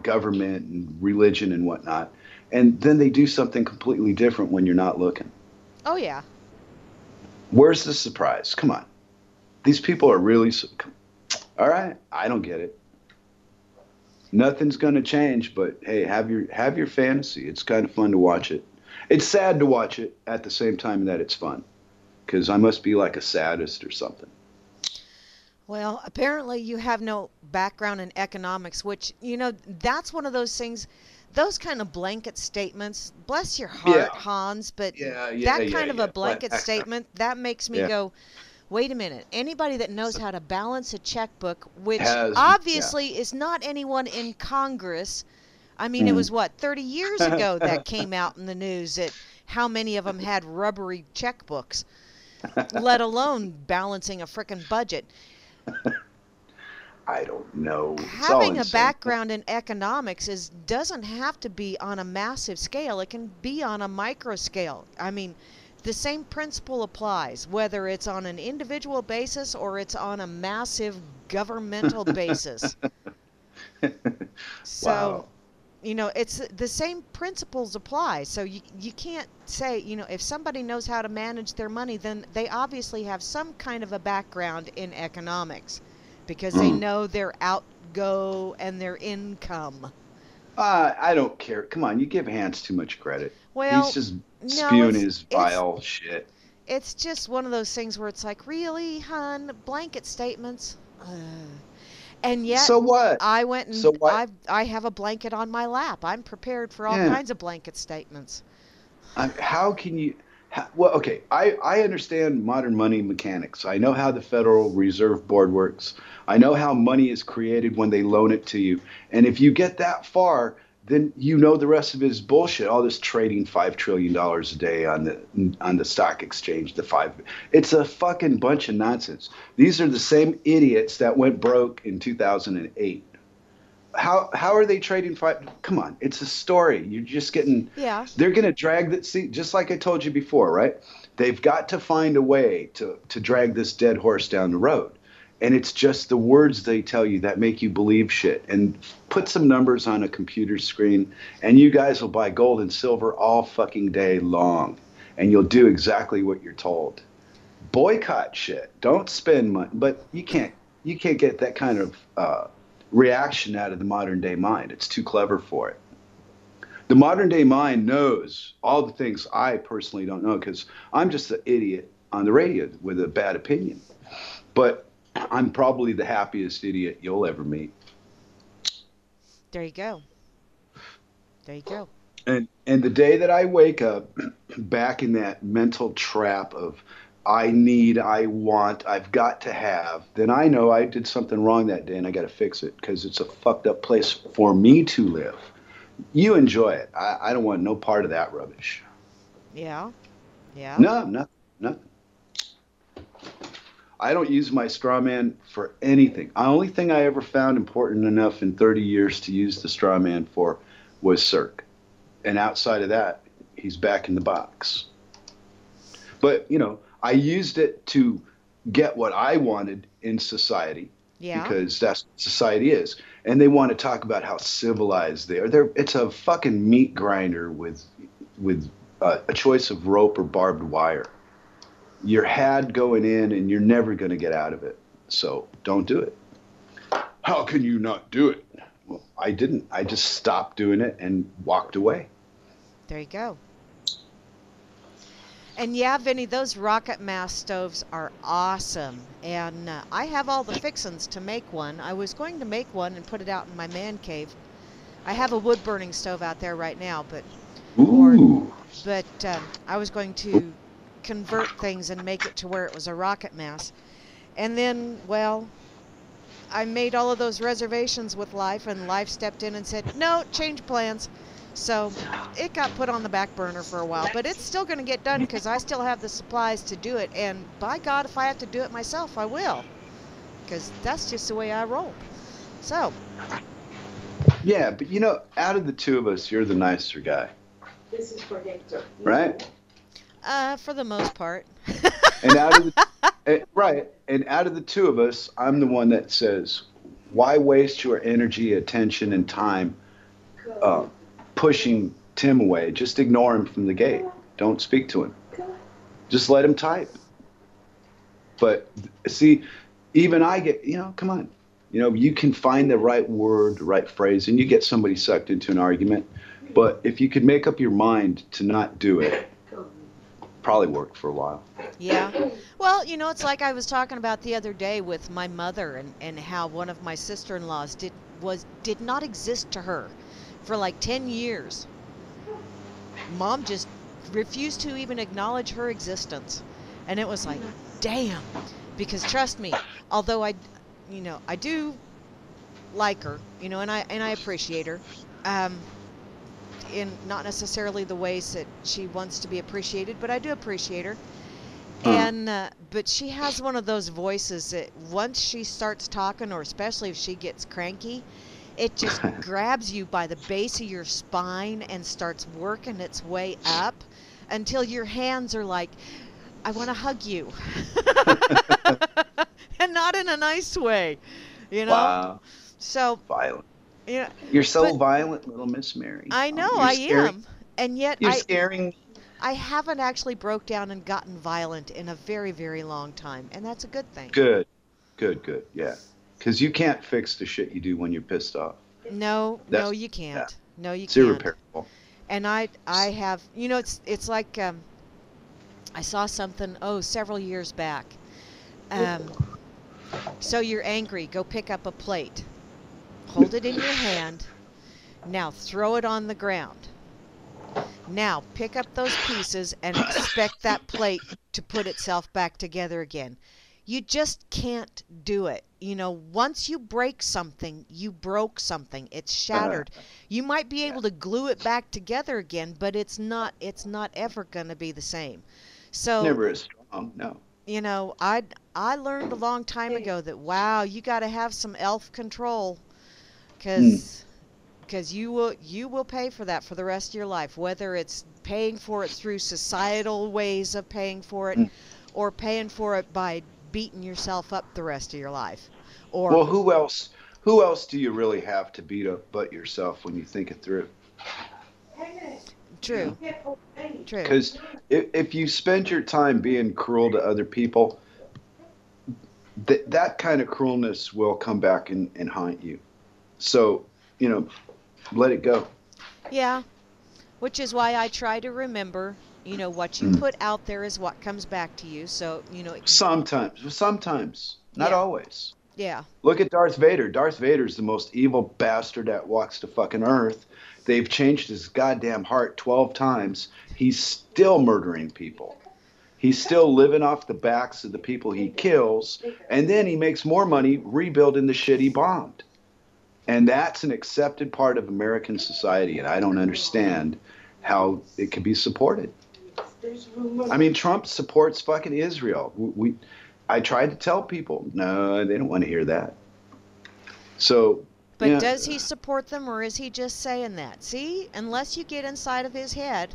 government and religion and whatnot. And then they do something completely different when you're not looking. Oh, yeah. Where's the surprise? Come on. These people are really. All right. I don't get it. Nothing's going to change, but hey, have your fantasy. It's kind of fun to watch it. It's sad to watch it at the same time that it's fun, because I must be like a sadist or something. Well, apparently you have no background in economics, which, that's one of those things, those kind of blanket statements, bless your Yeah, heart, Hans, but yeah, yeah, that yeah, kind of a yeah. But blanket statement, that makes me yeah, go, wait a minute. Anybody that knows how to balance a checkbook, which has yeah. obviously is not anyone in Congress. I mean, it was Mm. what, 30 years ago that came out in the news that how many of them had rubbery checkbooks, let alone balancing a frickin' budget. I don't know. It's all Having a insane. background in economics doesn't have to be on a massive scale. It can be on a micro scale. I mean, the same principle applies whether it's on an individual basis or it's on a massive governmental basis. So, Wow. it's the same principles apply. So you can't say, if somebody knows how to manage their money, then they obviously have some kind of a background in economics because they Mm. know their outgo and their income. I don't care. Come on, you give Hans too much credit. He's Well, just no, spewing it's his it's vile shit. it's just one of those things where it's like, really, hun, blanket statements. And yet, So what? I went So and what? I have a blanket on my lap. I'm prepared for all Yeah. kinds of blanket statements. How can you? Well, okay, I understand modern money mechanics. I know how the Federal Reserve Board works. I know how money is created when they loan it to you. And if you get that far, then you know the rest of it is bullshit. All this trading $5 trillion a day on the stock exchange, it's a fucking bunch of nonsense. These are the same idiots that went broke in 2008. How are they trading five? Come on, it's a story. You're just getting. Yeah. They're going to drag that. See, just like I told you before, right? They've got to find a way to drag this dead horse down the road, and it's just the words they tell you that make you believe shit. And put some numbers on a computer screen, and you guys will buy gold and silver all fucking day long, and you'll do exactly what you're told. Boycott shit. Don't spend money, but you can't get that kind of reaction out of the modern day mind. It's too clever for it. The modern day mind knows all the things I personally don't know because I'm just an idiot on the radio with a bad opinion. But I'm probably the happiest idiot you'll ever meet. There you go. There you go. And the day that I wake up back in that mental trap of I need, I want, I've got to have, then I know I did something wrong that day and I got to fix it because it's a fucked up place for me to live. You enjoy it. I don't want no part of that rubbish. Yeah. Yeah. No, nothing, nothing. I don't use my straw man for anything. The only thing I ever found important enough in 30 years to use the straw man for was Cirque. And outside of that, he's back in the box. But, I used it to get what I wanted in society Yeah. because that's what society is. And they want to talk about how civilized they are. It's a fucking meat grinder with a choice of rope or barbed wire. You're had going in, and you're never going to get out of it. So don't do it. How can you not do it? Well, I didn't. I just stopped doing it and walked away. There you go. And yeah, Vinny, those rocket mass stoves are awesome. And I have all the fixins to make one. I was going to make one and put it out in my man cave. I have a wood burning stove out there right now, but Ooh. I was going to convert things and make it to where it was a rocket mass. And then, well, I made all of those reservations with Life, and Life stepped in and said, no, change plans. So it got put on the back burner for a while, but it's still going to get done because I still have the supplies to do it. And by God, if I have to do it myself, I will, because that's just the way I roll. So. Yeah, but you know, out of the two of us, you're the nicer guy. This is for Hector. Right? For the most part. And out of the, right, and out of the two of us, I'm the one that says, why waste your energy, attention, and time pushing Tim away? Just ignore him from the gate. Don't speak to him. Just let him type. But see, even I get, come on. You can find the right word, the right phrase, and you get somebody sucked into an argument. But if you could make up your mind to not do it, probably worked for a while. Yeah. Well, it's like I was talking about the other day with my mother and how one of my sister-in-laws did not exist to her for like 10 years. Mom just refused to even acknowledge her existence. And it was like, damn. Because trust me, although I do like her, and I appreciate her, in not necessarily the ways that she wants to be appreciated, but I do appreciate her. And but she has one of those voices that once she starts talking, or especially if she gets cranky, it just grabs you by the base of your spine and starts working its way up until your hands are like, I want to hug you. And not in a nice way, Wow. So violent. Yeah. You're so violent, little Miss Mary. I know, I am. And yet you're scaring. I haven't actually broke down and gotten violent in a very, very long time, and that's a good thing. Good. Yeah. Because you can't fix the shit you do when you're pissed off. No, you can't. Yeah. No, you it's can't. It's irreparable. And I have, it's like I saw something, several years back. So you're angry, go pick up a plate. Hold it in your hand. Now throw it on the ground. Now pick up those pieces and expect that plate to put itself back together again. You just can't do it. Once you break something, you broke something. It's shattered. You might be able to glue it back together again, but it's not ever going to be the same. So never as strong, no. I learned a long time ago that, wow, you got to have some elf control, because you will pay for that for the rest of your life, whether it's paying for it through societal ways of paying for it or paying for it by beating yourself up the rest of your life. Or well, who else do you really have to beat up but yourself when you think it through? True. True. Because if you spend your time being cruel to other people, that kind of cruelness will come back and haunt you. So, let it go. Yeah. Which is why I try to remember, what you put out there is what comes back to you. So, Sometimes. Not always. Yeah. Look at Darth Vader. Darth Vader's the most evil bastard that walks the fucking earth. They've changed his goddamn heart 12 times. He's still murdering people. He's still living off the backs of the people he kills. And then he makes more money rebuilding the shit he bombed. And that's an accepted part of American society. And I don't understand how it can be supported. I mean, Trump supports fucking Israel. I tried to tell people, no, they don't want to hear that. So, but does he support them, or is he just saying that? See, unless you get inside of his head.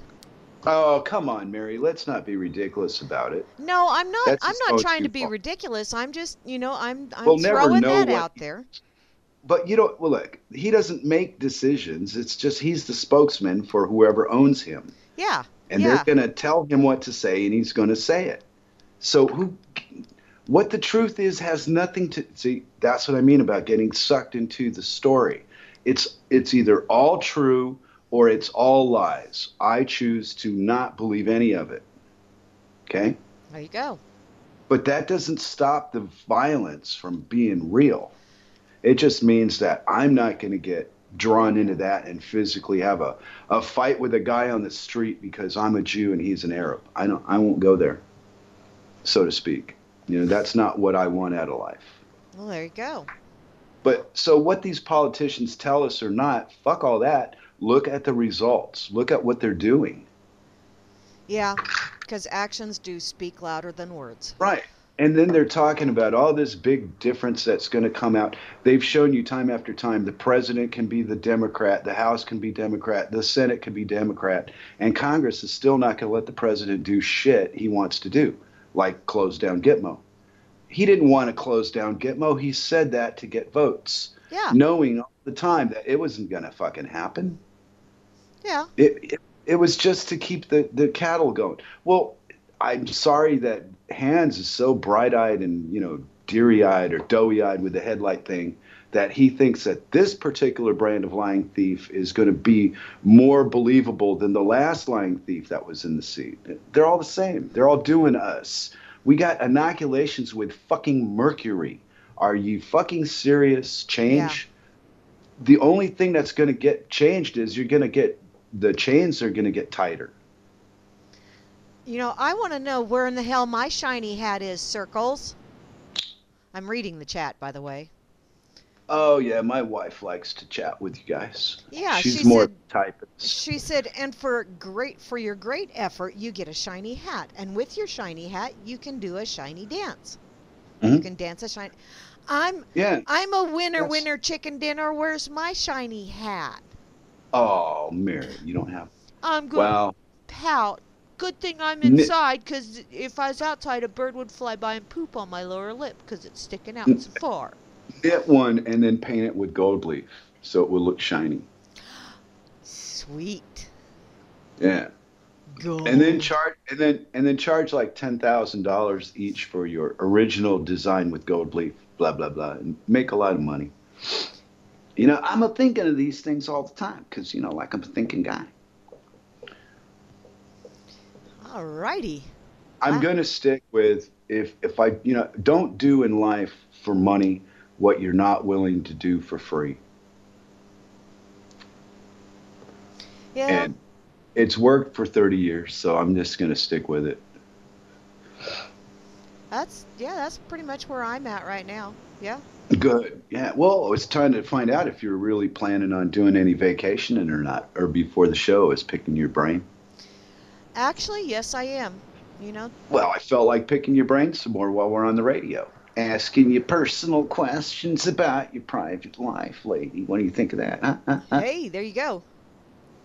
Oh, come on, Mary. Let's not be ridiculous about it. No, I'm not. I'm not trying to be ridiculous. I'm just, I'm throwing that out there. But look, he doesn't make decisions. It's just he's the spokesman for whoever owns him. Yeah. And they're Yeah. going to tell him what to say, and he's going to say it. So what the truth is has nothing to see. That's what I mean about getting sucked into the story. It's either all true or it's all lies. I choose to not believe any of it. Okay? There you go. But that doesn't stop the violence from being real. It just means that I'm not going to get drawn into that and physically have a fight with a guy on the street because I'm a Jew and he's an Arab. I won't go there, so to speak. That's not what I want out of life. Well, there you go. But so what these politicians tell us or not, fuck all that. Look at the results. Look at what they're doing. Yeah, because actions do speak louder than words. Right. And then they're talking about all this big difference that's going to come out. They've shown you time after time the president can be the Democrat, the House can be Democrat, the Senate can be Democrat, and Congress is still not going to let the president do shit he wants to do, like close down Gitmo. He didn't want to close down Gitmo. He said that to get votes, Yeah. knowing all the time that it wasn't going to fucking happen. Yeah. It was just to keep the cattle going. Well, I'm sorry that Hans is so bright-eyed and, deery-eyed or doughy-eyed with the headlight thing that he thinks that this particular brand of lying thief is going to be more believable than the last lying thief that was in the seat. They're all the same. They're all doing us. We got inoculations with fucking mercury. Are you fucking serious? Change? Yeah. The only thing that's going to get changed is the chains are going to get tighter. I want to know where in the hell my shiny hat is, Circles. I'm reading the chat, by the way. Oh, yeah, my wife likes to chat with you guys. Yeah, she's more typist. She said, and for your great effort, you get a shiny hat. And with your shiny hat, you can do a shiny dance. Mm-hmm. You can dance a shiny... I'm a winner chicken dinner. Where's my shiny hat? Oh, Mary, you don't have... I'm going to pout. Good thing I'm inside, because if I was outside, a bird would fly by and poop on my lower lip, because it's sticking out so far. Knit one and then paint it with gold leaf, so it will look shiny. Sweet. Yeah. Gold. And then charge like $10,000 each for your original design with gold leaf, blah blah blah, and make a lot of money. I'm a thinking of these things all the time, because like I'm a thinking guy. Alrighty. I'm going to stick with if I, don't do in life for money what you're not willing to do for free. Yeah. And it's worked for 30 years, so I'm just going to stick with it. That's pretty much where I'm at right now. Yeah. Good. Yeah. Well, it's time to find out if you're really planning on doing any vacationing or not, or before the show is picking your brain. Actually, yes, I am. Well, I felt like picking your brain some more while we're on the radio. Asking you personal questions about your private life, lady. What do you think of that? Huh? Hey, there you go.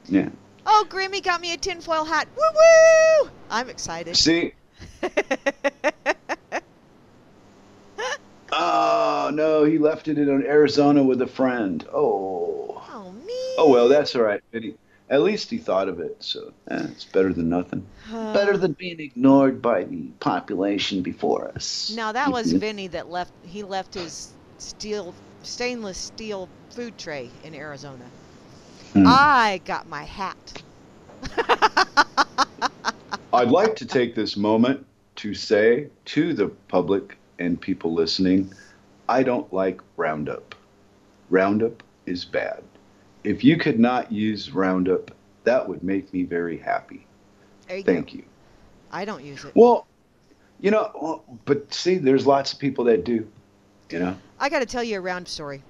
Yeah. Oh, Grimmy got me a tinfoil hat. Woo-woo! I'm excited. See? Oh, no, he left it in Arizona with a friend. Oh. Oh, me. Oh, well, that's all right, Vinny. At least he thought of it, so it's better than nothing. Better than being ignored by the population before us. Now, that was Vinny that left. He left his stainless steel food tray in Arizona. I got my hat. I'd like to take this moment to say to the public and people listening, I don't like Roundup. Roundup is bad. If you could not use Roundup, that would make me very happy. Thank you. I don't use it. Well, but see, there's lots of people that do, I got to tell you a Roundup story.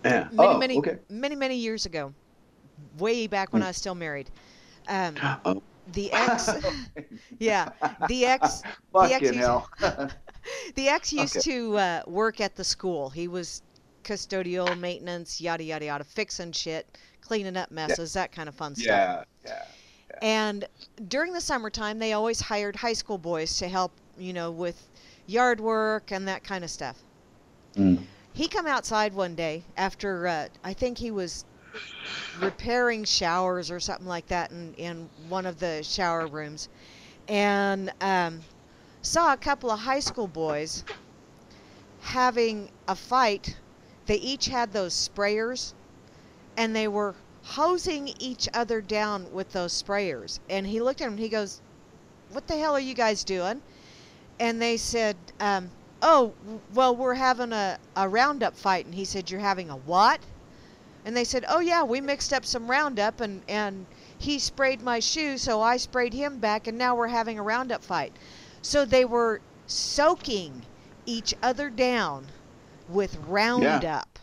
Yeah. Many years ago, way back when I was still married. The ex, the ex used to work at the school. He was custodial, maintenance, yada yada yada, fixing shit, cleaning up messes, that kind of fun stuff. Yeah. And during the summertime, they always hired high school boys to help, with yard work and that kind of stuff. He come outside one day after I think he was repairing showers or something like that in one of the shower rooms, and saw a couple of high school boys having a fight. They each had those sprayers, and they were hosing each other down with those sprayers. And he looked at them and he goes, "What the hell are you guys doing?" And they said, "Oh, well, we're having a Roundup fight." And he said, "You're having a what?" And they said, "Oh, yeah, we mixed up some Roundup, and he sprayed my shoe, so I sprayed him back, and now we're having a Roundup fight." So they were soaking each other down with Yeah. Roundup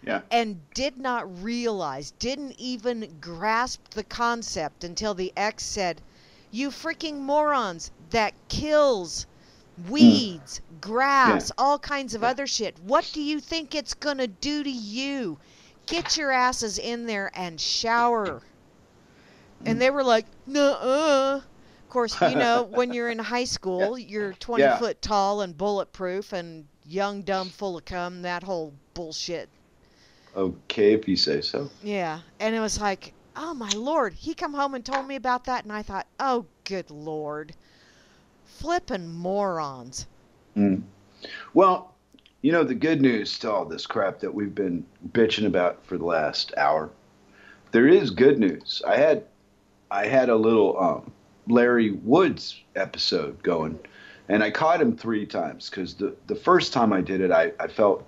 Yeah. and did not realize, didn't even grasp the concept until the ex said, "You freaking morons, that kills weeds, grass, all kinds of other shit. What do you think it's going to do to you? Get your asses in there and shower." And they were like, "Nuh-uh." Of course, you know, when you're in high school, you're 20 Yeah. foot tall and bulletproof and young, dumb, full of cum, that whole bullshit. Okay, if you say so. Yeah, and it was like, oh my lord. He come home and told me about that, and I thought, oh good lord. Flippin' morons. Mm. Well, you know, the good news to all this crap that we've been bitching about for the last hour, there is good news. I had a little Larry Woods episode going, and I caught him 3 times because the first time I did it, I felt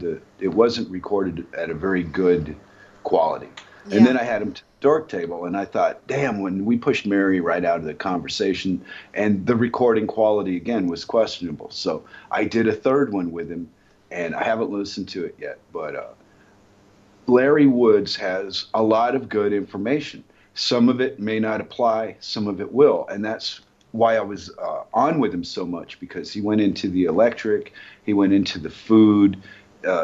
it wasn't recorded at a very good quality. And then Yeah. I had him to Dork Table, and I thought, damn, when we pushed Mary right out of the conversation, and the recording quality again was questionable. So I did a third one with him, and I haven't listened to it yet. But Larry Woods has a lot of good information. Some of it may not apply, some of it will, and that's why I was on with him so much, because he went into the electric, he went into the food.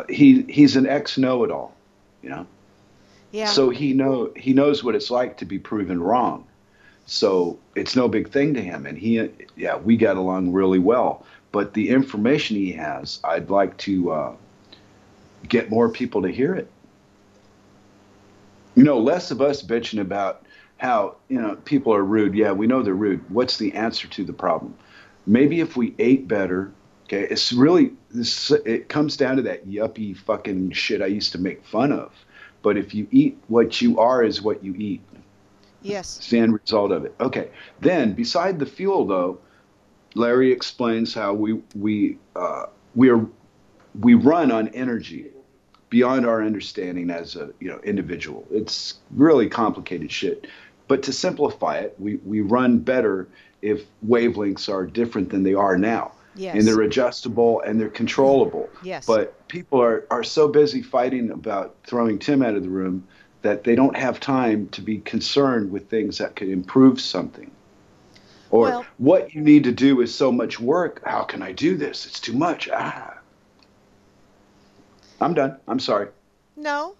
He's an ex know-it-all, you know. Yeah. So he knows what it's like to be proven wrong. So it's no big thing to him, and yeah, we got along really well. But the information he has, I'd like to get more people to hear it. You know, less of us bitching about how, you know, people are rude. Yeah, we know they're rude. What's the answer to the problem? Maybe if we ate better. Okay, it's really this. It comes down to that yuppie fucking shit I used to make fun of. But if you eat what you are is what you eat. Yes. It's the end result of it. Okay. Then beside the fuel, though, Larry explains how we are we run on energy beyond our understanding as a, you know, individual. It's really complicated shit. But to simplify it, we run better if wavelengths are different than they are now. And Yes. they're adjustable and they're controllable. Yes. But people are so busy fighting about throwing Tim out of the room that they don't have time to be concerned with things that could improve something. Or Well, what you need to do is so much work. How can I do this? It's too much. I'm done. I'm sorry. no,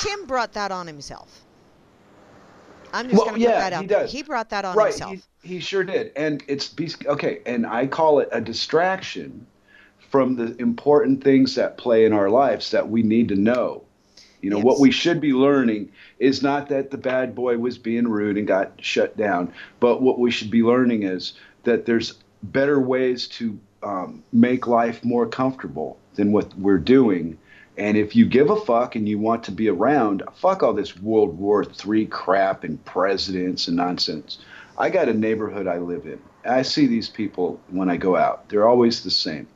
Tim brought that on himself. I'm just Well, going to put yeah, that he out there. does. He brought that on Right. himself. He sure did. And okay. And I call it a distraction from the important things that play in our lives that we need to know. You know, what Yes. we should be learning is not that the bad boy was being rude and got shut down, but what we should be learning is that there's better ways to make life more comfortable than what we're doing. And if you give a fuck and you want to be around, fuck all this World War III crap and presidents and nonsense. I got a neighborhood I live in. I see these people when I go out. They're always the same.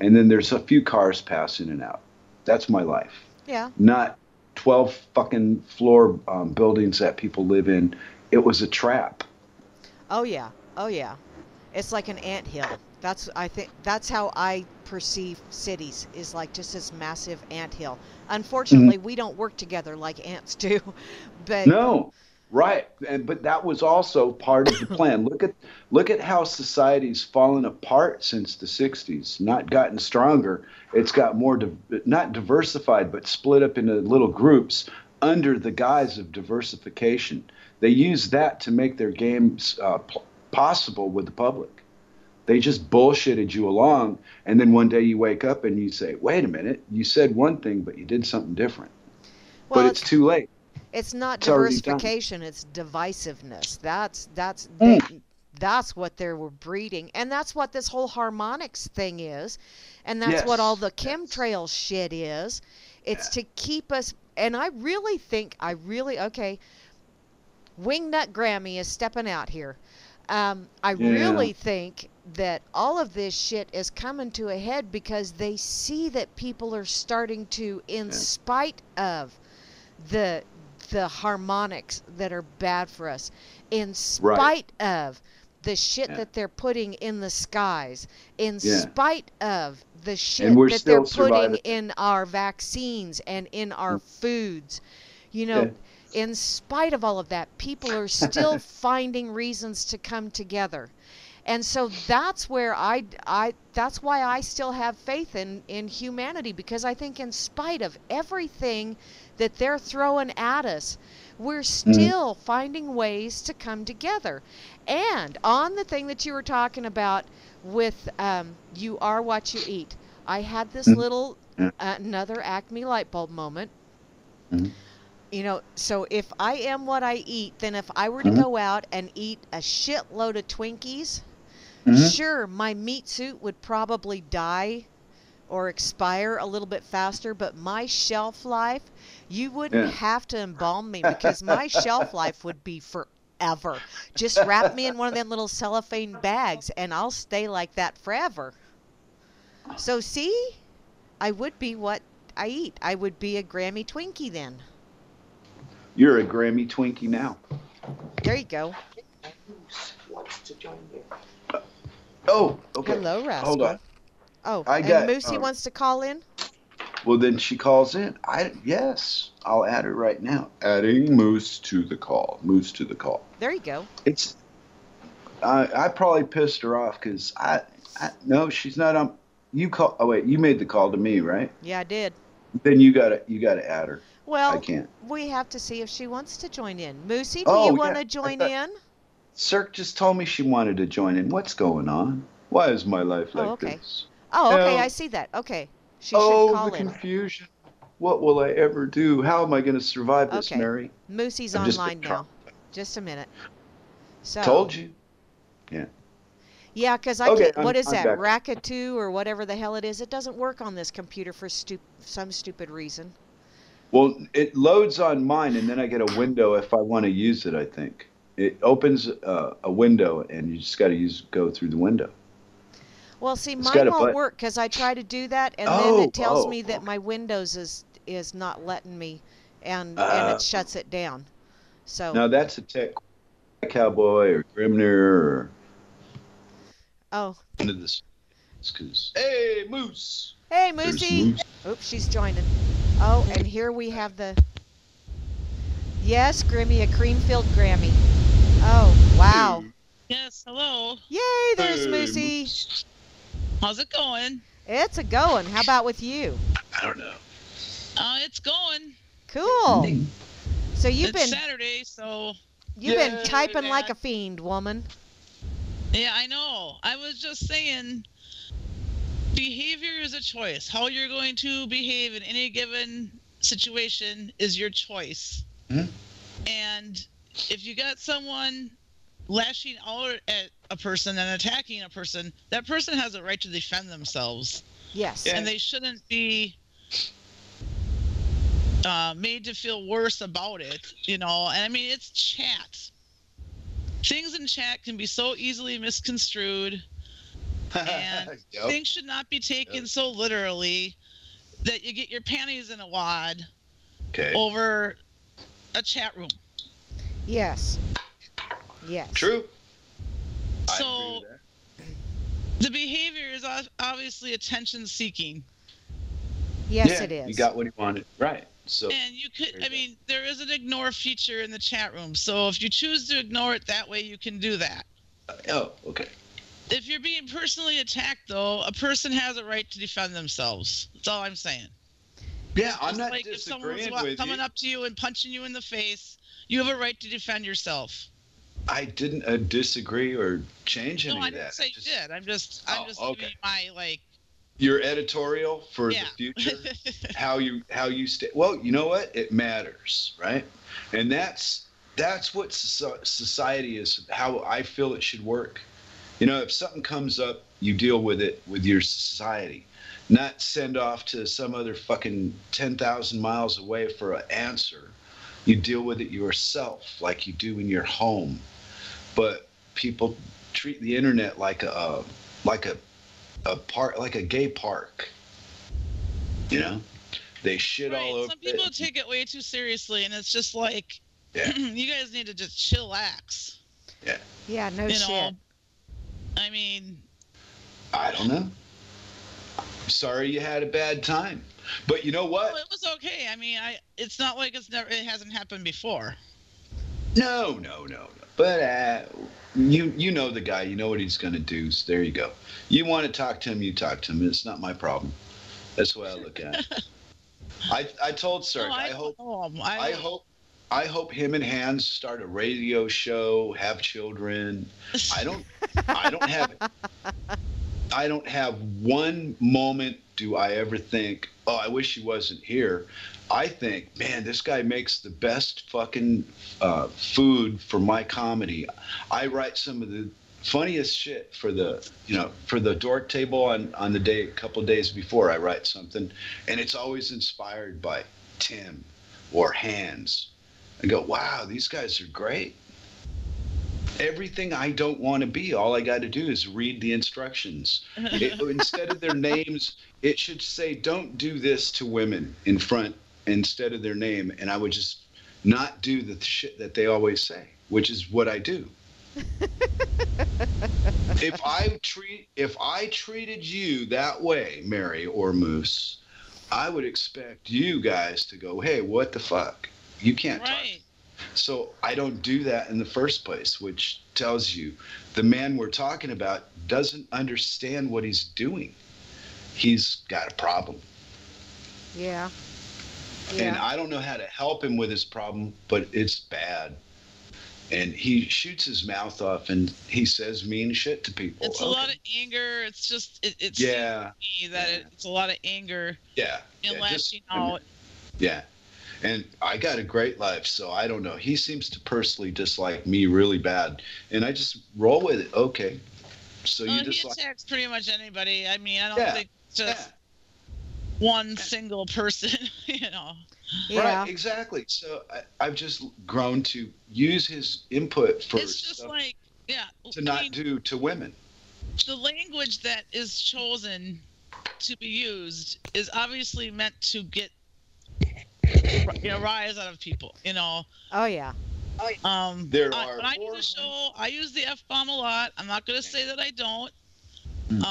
And then there's a few cars pass in and out. That's my life. Yeah. Not 12 fucking floor buildings that people live in. It was a trap. Oh yeah. Oh yeah. It's like an anthill. I think that's how I perceive cities, is like just this massive anthill. Mhm. Unfortunately, we don't work together like ants do. But No, right. But that was also part of the plan. Look at how society's fallen apart since the 60s, not gotten stronger. It's got more, not diversified, but split up into little groups under the guise of diversification. They use that to make their games possible with the public. They just bullshitted you along, and then one day you wake up and you say, "Wait a minute, you said one thing, but you did something different." But Well, it's too late. it's not It's already done. diversification, it's divisiveness. Mm. That's what they were breeding, and that's what this whole harmonics thing is, and that's what all Yes. the Yes. chemtrail shit is. It's Yeah. to keep us. And I really think okay, Wingnut Grammy is stepping out here. I Yeah. really think that all of this shit is coming to a head because they see that people are starting to, in Yeah. spite of the the harmonics that are bad for us, in Right. spite of the shit Yeah. that they're putting in the skies, in Yeah. spite of the And shit we're that they're still putting surviving. in our vaccines and in our foods. You Yeah. know, in spite of all of that, people are still finding reasons to come together. And so that's where that's why I still have faith in humanity, because I think in spite of everything that they're throwing at us, we're Mhm. still finding ways to come together. And on the thing that you were talking about with you are what you eat, I had this Mhm. little Yeah. another Acme light bulb moment. Mhm. So if I am what I eat, then if I were to Mhm. go out and eat a shitload of Twinkies, Mhm. sure, my meat suit would probably die or expire a little bit faster, but my shelf life, you wouldn't Yeah. have to embalm me because my shelf life would be forever. Just wrap me in one of them little cellophane bags and I'll stay like that forever. So see, I would be what I eat. I would be a Grammy Twinkie then. You're a Grammy Twinkie now. There you go. Who's wants to join you? Oh, okay. Hello, Hold on. Rascal. Oh, I and got. Moosey wants to call in? Well, then she calls in. Yes, I'll add her right now. Adding Moose to the call. Moose to the call. There you go. It's. I probably pissed her off because I. No, she's not on. You call. Oh wait, you made the call to me, right? Yeah, I did. Then you gotta add her. I Well, can't. we have to see if she wants to join in. Moosey, do you Oh want yeah, to I join thought in? Cirque just told me she wanted to join in. What's going on? Why is my life Oh, like okay. this? Oh, okay, I Help! see that. Okay. She should Oh, the call in. confusion. What will I ever do? How am I going to survive this, Okay. Mary? Moosey's I've just been online trying. now. Just a minute. So, Told you. Yeah. yeah, because I Okay, can't. What is I'm that? back. Racket2 or whatever the hell it is? It doesn't work on this computer for some stupid reason. Well, it loads on mine, and then I get a window if I want to use it. I think it opens a window, and you just got to go through the window. Well, see, It's got mine a won't button. work because I try to do that, and then Oh, it tells oh, me that okay. my Windows is not letting me, and Uh, it shuts it down. So, Now that's a tech cowboy or Grimner or oh, one of the because hey, Moose. hey, There's Moosey. Moose. Oops, she's joining. Oh, and here we have the yes, Grimmy, a Creamfield Grammy. Oh, wow. Hello. Yes, hello. Yay, there's Hey, Moosey. Moose. How's it going? It's a going. How about with you? I don't know. It's going. Cool. So It's Saturday, so you've been Yay. typing like a fiend, woman. yeah, I know. I was just saying, behavior is a choice. How you're going to behave in any given situation is your choice. Hmm? And if you got someone lashing out at a person and attacking a person, that person has a right to defend themselves. Yes. Yeah. And they shouldn't be made to feel worse about it, And I mean, it's chat. Things in chat can be so easily misconstrued, and Yep. things should not be taken so literally that you get your panties in a wad Okay. over a chat room. Yes. Yes. True. I So agree with that. the behavior is obviously attention seeking. Yes, Yeah, it is. You got what he wanted. Right. So And you could, There you I go. mean, there is an ignore feature in the chat room. So if you choose to ignore it that way, you can do that. oh, okay. If you're being personally attacked, though, a person has a right to defend themselves. That's all I'm saying. Yeah, I'm Just not like if someone's disagreeing with coming you. up to you and punching you in the face, you have a right to defend yourself. I didn't disagree or change any No, I of didn't that. say you did. I'm just Okay. giving you my like. Your editorial for Yeah. the future, how you stay. Well, you know what? It matters, right? And that's what society is. How I feel it should work. You know, if something comes up, you deal with it with your society, not send off to some other fucking 10,000 miles away for an answer. You deal with it yourself, like you do in your home. But people treat the internet like a park, like a gay park. You know, they shit all over Some people it. take it way too seriously, and it's just like, Yeah. you guys need to just chillax. Yeah. Yeah, no You shit. know, I mean, I don't know. Sorry you had a bad time, but you know what? well, it was okay. I mean, it's not like it hasn't happened before. No. But you know the guy. You know what he's going to do. So there you go. You want to talk to him, you talk to him. It's not my problem. That's the way I look at it. I told Sark. No, I hope him and Hans start a radio show, have children. I don't have one moment do I ever think, oh, I wish he wasn't here. I think, man, this guy makes the best fucking food for my comedy. I write some of the funniest shit for the Dork Table on the day, a couple of days before I write something, and it's always inspired by Tim or Hans. I go, wow, these guys are great. Everything I don't want to be, all I got to do is read the instructions. Instead of their names, it should say, don't do this to women in front instead of their name. And I would just not do the shit that they always say, which is what I do. If I treated you that way, Mary or Moose, I would expect you guys to go, hey, what the fuck? You can't talk. So I don't do that in the first place, which tells you the man we're talking about doesn't understand what he's doing. He's got a problem. Yeah. And I don't know how to help him with his problem, but it's bad. And he shoots his mouth off and he says mean shit to people. It's a lot of anger. It's just, it's it's a lot of anger. Yeah. And lashing out. Yeah. And I got a great life, so I don't know. He seems to personally dislike me really bad, and I just roll with it. Okay, so you dislike. He attacks pretty much anybody. I mean, I don't think it's just one single person, you know. Yeah. Right, exactly. So I've just grown to use his input for it's just stuff like, to not do to women. The language that is chosen to be used is obviously meant to get rise out of people, you know. Oh yeah. When I do the show, I use the F-bomb a lot. I'm not going to say that I don't. And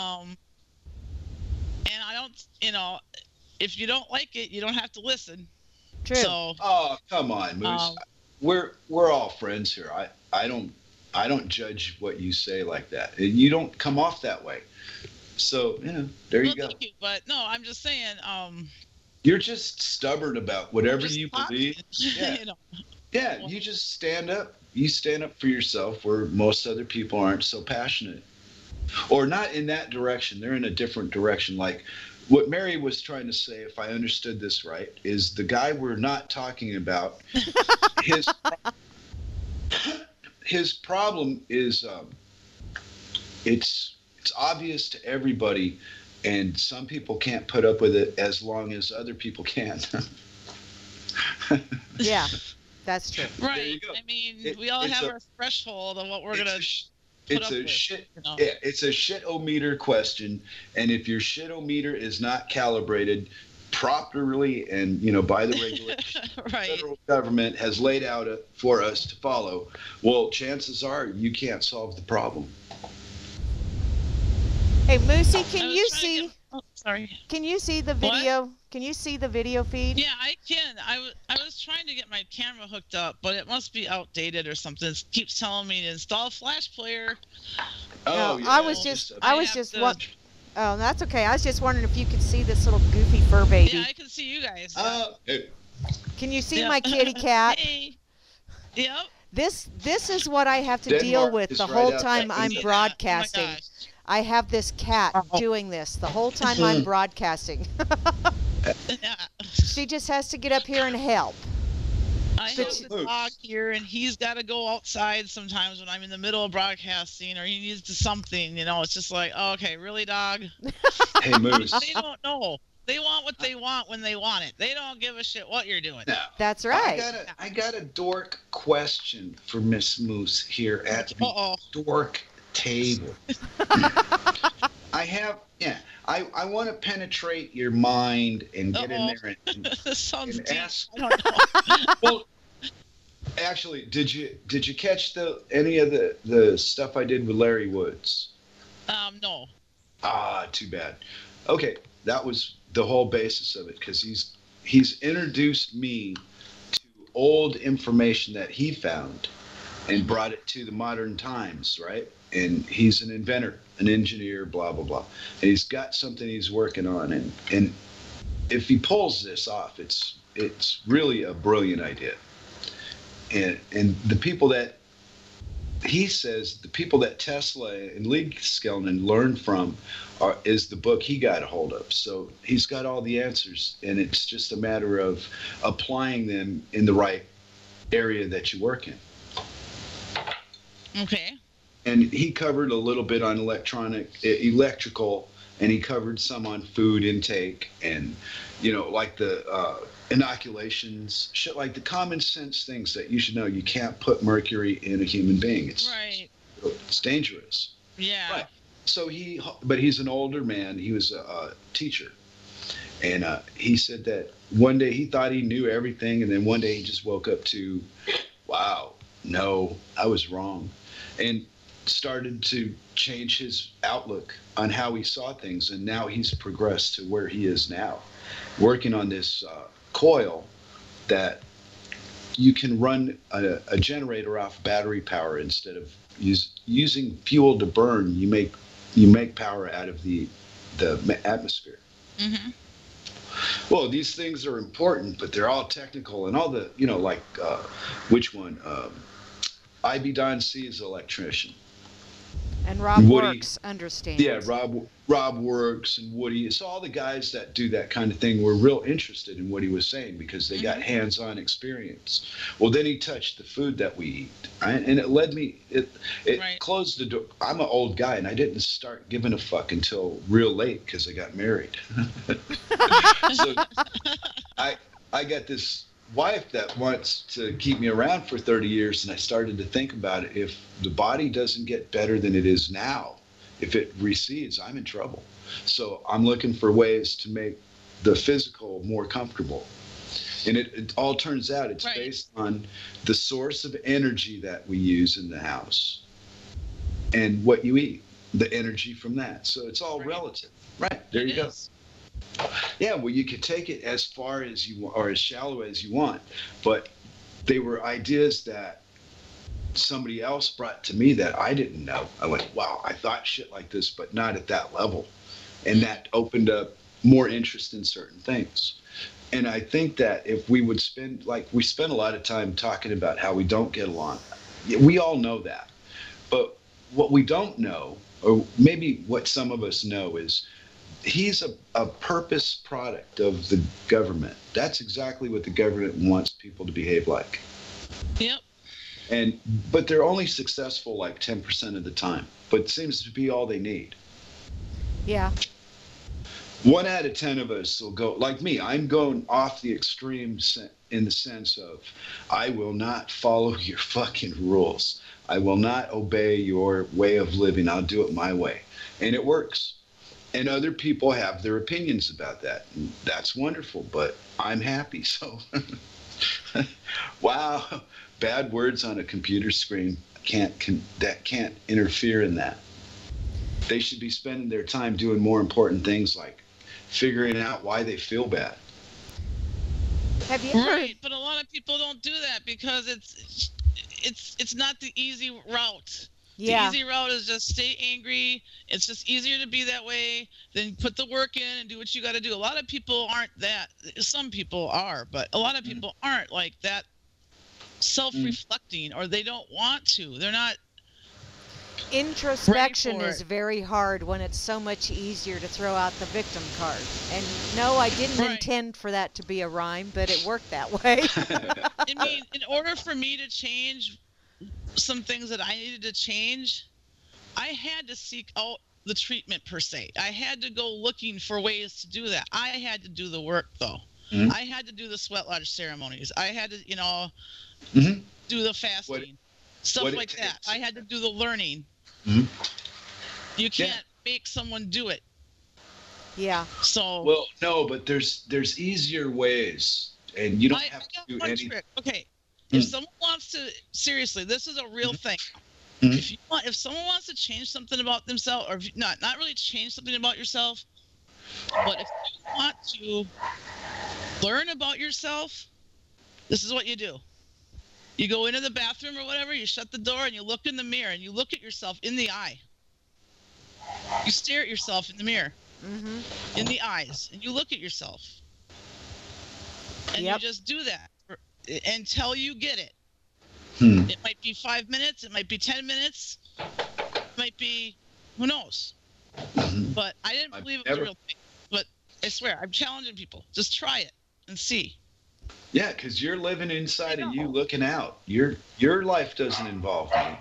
I don't, you know, if you don't like it, you don't have to listen. True. So, oh, come on, Moose. We're all friends here. I don't judge what you say like that. You don't come off that way. So, you know, there you go. Thank you, but no, I'm just saying, you're just stubborn about whatever you believe. Yeah. You know. Yeah, you just stand up. You stand up for yourself where most other people aren't so passionate. Or not in that direction. They're in a different direction. Like what Mary was trying to say, if I understood this right, is the guy we're not talking about, his problem is it's obvious to everybody. And some people can't put up with it as long as other people can. Yeah, that's true. Right. There you go. I mean, we all have our threshold of what we're going to put up with. You know? Yeah, it's a shit-o-meter question. And if your shit-o-meter is not calibrated properly and, you know, by the regulations the federal government has laid out for us to follow, well, chances are you can't solve the problem. Hey, Moosey, can you see? Sorry. Can you see the video? What? Can you see the video feed? Yeah, I can. I was trying to get my camera hooked up, but it must be outdated or something. It keeps telling me to install Flash Player. Oh, no, yeah. I was just Oh, that's okay. I was just wondering if you could see this little goofy fur baby. Yeah, I can see you guys. Hey. Can you see my kitty cat? Hey. Yep. This is what I have to deal Denmark with is the right whole out time that I'm easy. broadcasting. Oh my gosh. I have this cat doing this the whole time I'm broadcasting. Yeah. She just has to get up here and help. I So, have the Moose. dog here, and he's got to go outside sometimes when I'm in the middle of broadcasting, or he needs to something. It's just like, oh, okay, really, dog? Hey, Moose. They don't know. They want what they want when they want it. They don't give a shit what you're doing. Now, That's right. I got a dork question for Miss Moose here at the Uh-oh. Dork Table. I want to penetrate your mind and get in there This sounds and deep. ask. I don't know. Well, actually, did you catch any of the stuff I did with Larry Woods? No. Ah, too bad. Okay, that was the whole basis of it, because he's introduced me to old information that he found and brought it to the modern times, right? And he's an inventor, an engineer, blah blah blah, and he's got something he's working on, and if he pulls this off, it's really a brilliant idea. And the people that he says, the people that Tesla and Lee Skellnan learned from is the book he got a hold of. So he's got all the answers, and it's just a matter of applying them in the right area that you work in. Okay. And he covered a little bit on electrical, and he covered some on food intake, and like the inoculations, shit, like the common sense things that you should know. You can't put mercury in a human being. It's dangerous. Yeah. Right. So but he's an older man. He was a teacher, and he said that one day he thought he knew everything, and then one day he just woke up to, wow, no, I was wrong, and started to change his outlook on how he saw things, and now he's progressed to where he is now, working on this coil that you can run a generator off battery power instead of using fuel to burn. You make power out of the atmosphere. Mm-hmm. Well, these things are important, but they're all technical, and all the which one? IB Don C is an electrician. And Rob Woody, Works understands. Yeah, Rob Works and Woody. So all the guys that do that kind of thing were real interested in what he was saying, because they got hands-on experience. Well, then he touched the food that we eat, right? And it led me. It Right. closed the door. I'm an old guy, and I didn't start giving a fuck until real late, because I got married. So I got this wife that wants to keep me around for 30 years, and I started to think about it. If the body doesn't get better than it is now, if it recedes, I'm in trouble. So I'm looking for ways to make the physical more comfortable. And it all turns out it's Right. based on the source of energy that we use in the house and what you eat, the energy from that. So it's all relative. Right. There you go. Yeah, well, you could take it as far as you want, or as shallow as you want, but they were ideas that somebody else brought to me that I didn't know. I went, wow, I thought shit like this, but not at that level. And that opened up more interest in certain things. And I think that if we would we spend a lot of time talking about how we don't get along. We all know that. But what we don't know, or maybe what some of us know, is he's a purpose product of the government. That's exactly what the government wants people to behave like. Yep. But they're only successful like 10% of the time. But it seems to be all they need. Yeah. 1 out of 10 of us will go, like me, I'm going off the extreme in the sense of, I will not follow your fucking rules. I will not obey your way of living. I'll do it my way. And it works. And other people have their opinions about that. And that's wonderful, but I'm happy. So, wow, bad words on a computer screen can't interfere in that. They should be spending their time doing more important things, like figuring out why they feel bad. Have you ever? Right, but a lot of people don't do that because it's not the easy route. Yeah. The easy route is just stay angry. It's just easier to be that way than put the work in and do what you got to do. A lot of people aren't that. Some people are, but a lot of people aren't like that self-reflecting, or they don't want to. They're not. Introspection Ready for is it. very hard when it's so much easier to throw out the victim card. And no, I didn't Right. intend for that to be a rhyme, but it worked that way. I mean, in order for me to change some things that I needed to change, I had to seek out the treatment per se. I had to go looking for ways to do that. I had to do the work though. Mhm. I had to do the sweat lodge ceremonies. I had to, Mhm. do the fasting, stuff what it like that. takes. I had to do the learning. Mhm. You Yeah. can't make someone do it. Yeah. So Well, no, but there's easier ways, and you don't I have to got do one anything. trick. Okay, Hmm. if someone wants to, seriously, this is a real thing. Mhm. If someone wants to change something about themselves, or if not really change something about yourself, but if you want to learn about yourself, this is what you do. You go into the bathroom or whatever, you shut the door and you look in the mirror and you look at yourself in the eye. You stare at yourself in the mirror, Mm-hmm. in the eyes, and you look at yourself. And Yep. you just do that until you get it. Hmm. It might be 5 minutes, it might be 10 minutes, it might be, who knows. Mhm. But I didn't I've believe it was never- a real thing. But I swear, I'm challenging people. Just try it and see. Yeah, because you're living inside I of you, know. looking out. Your life doesn't involve me.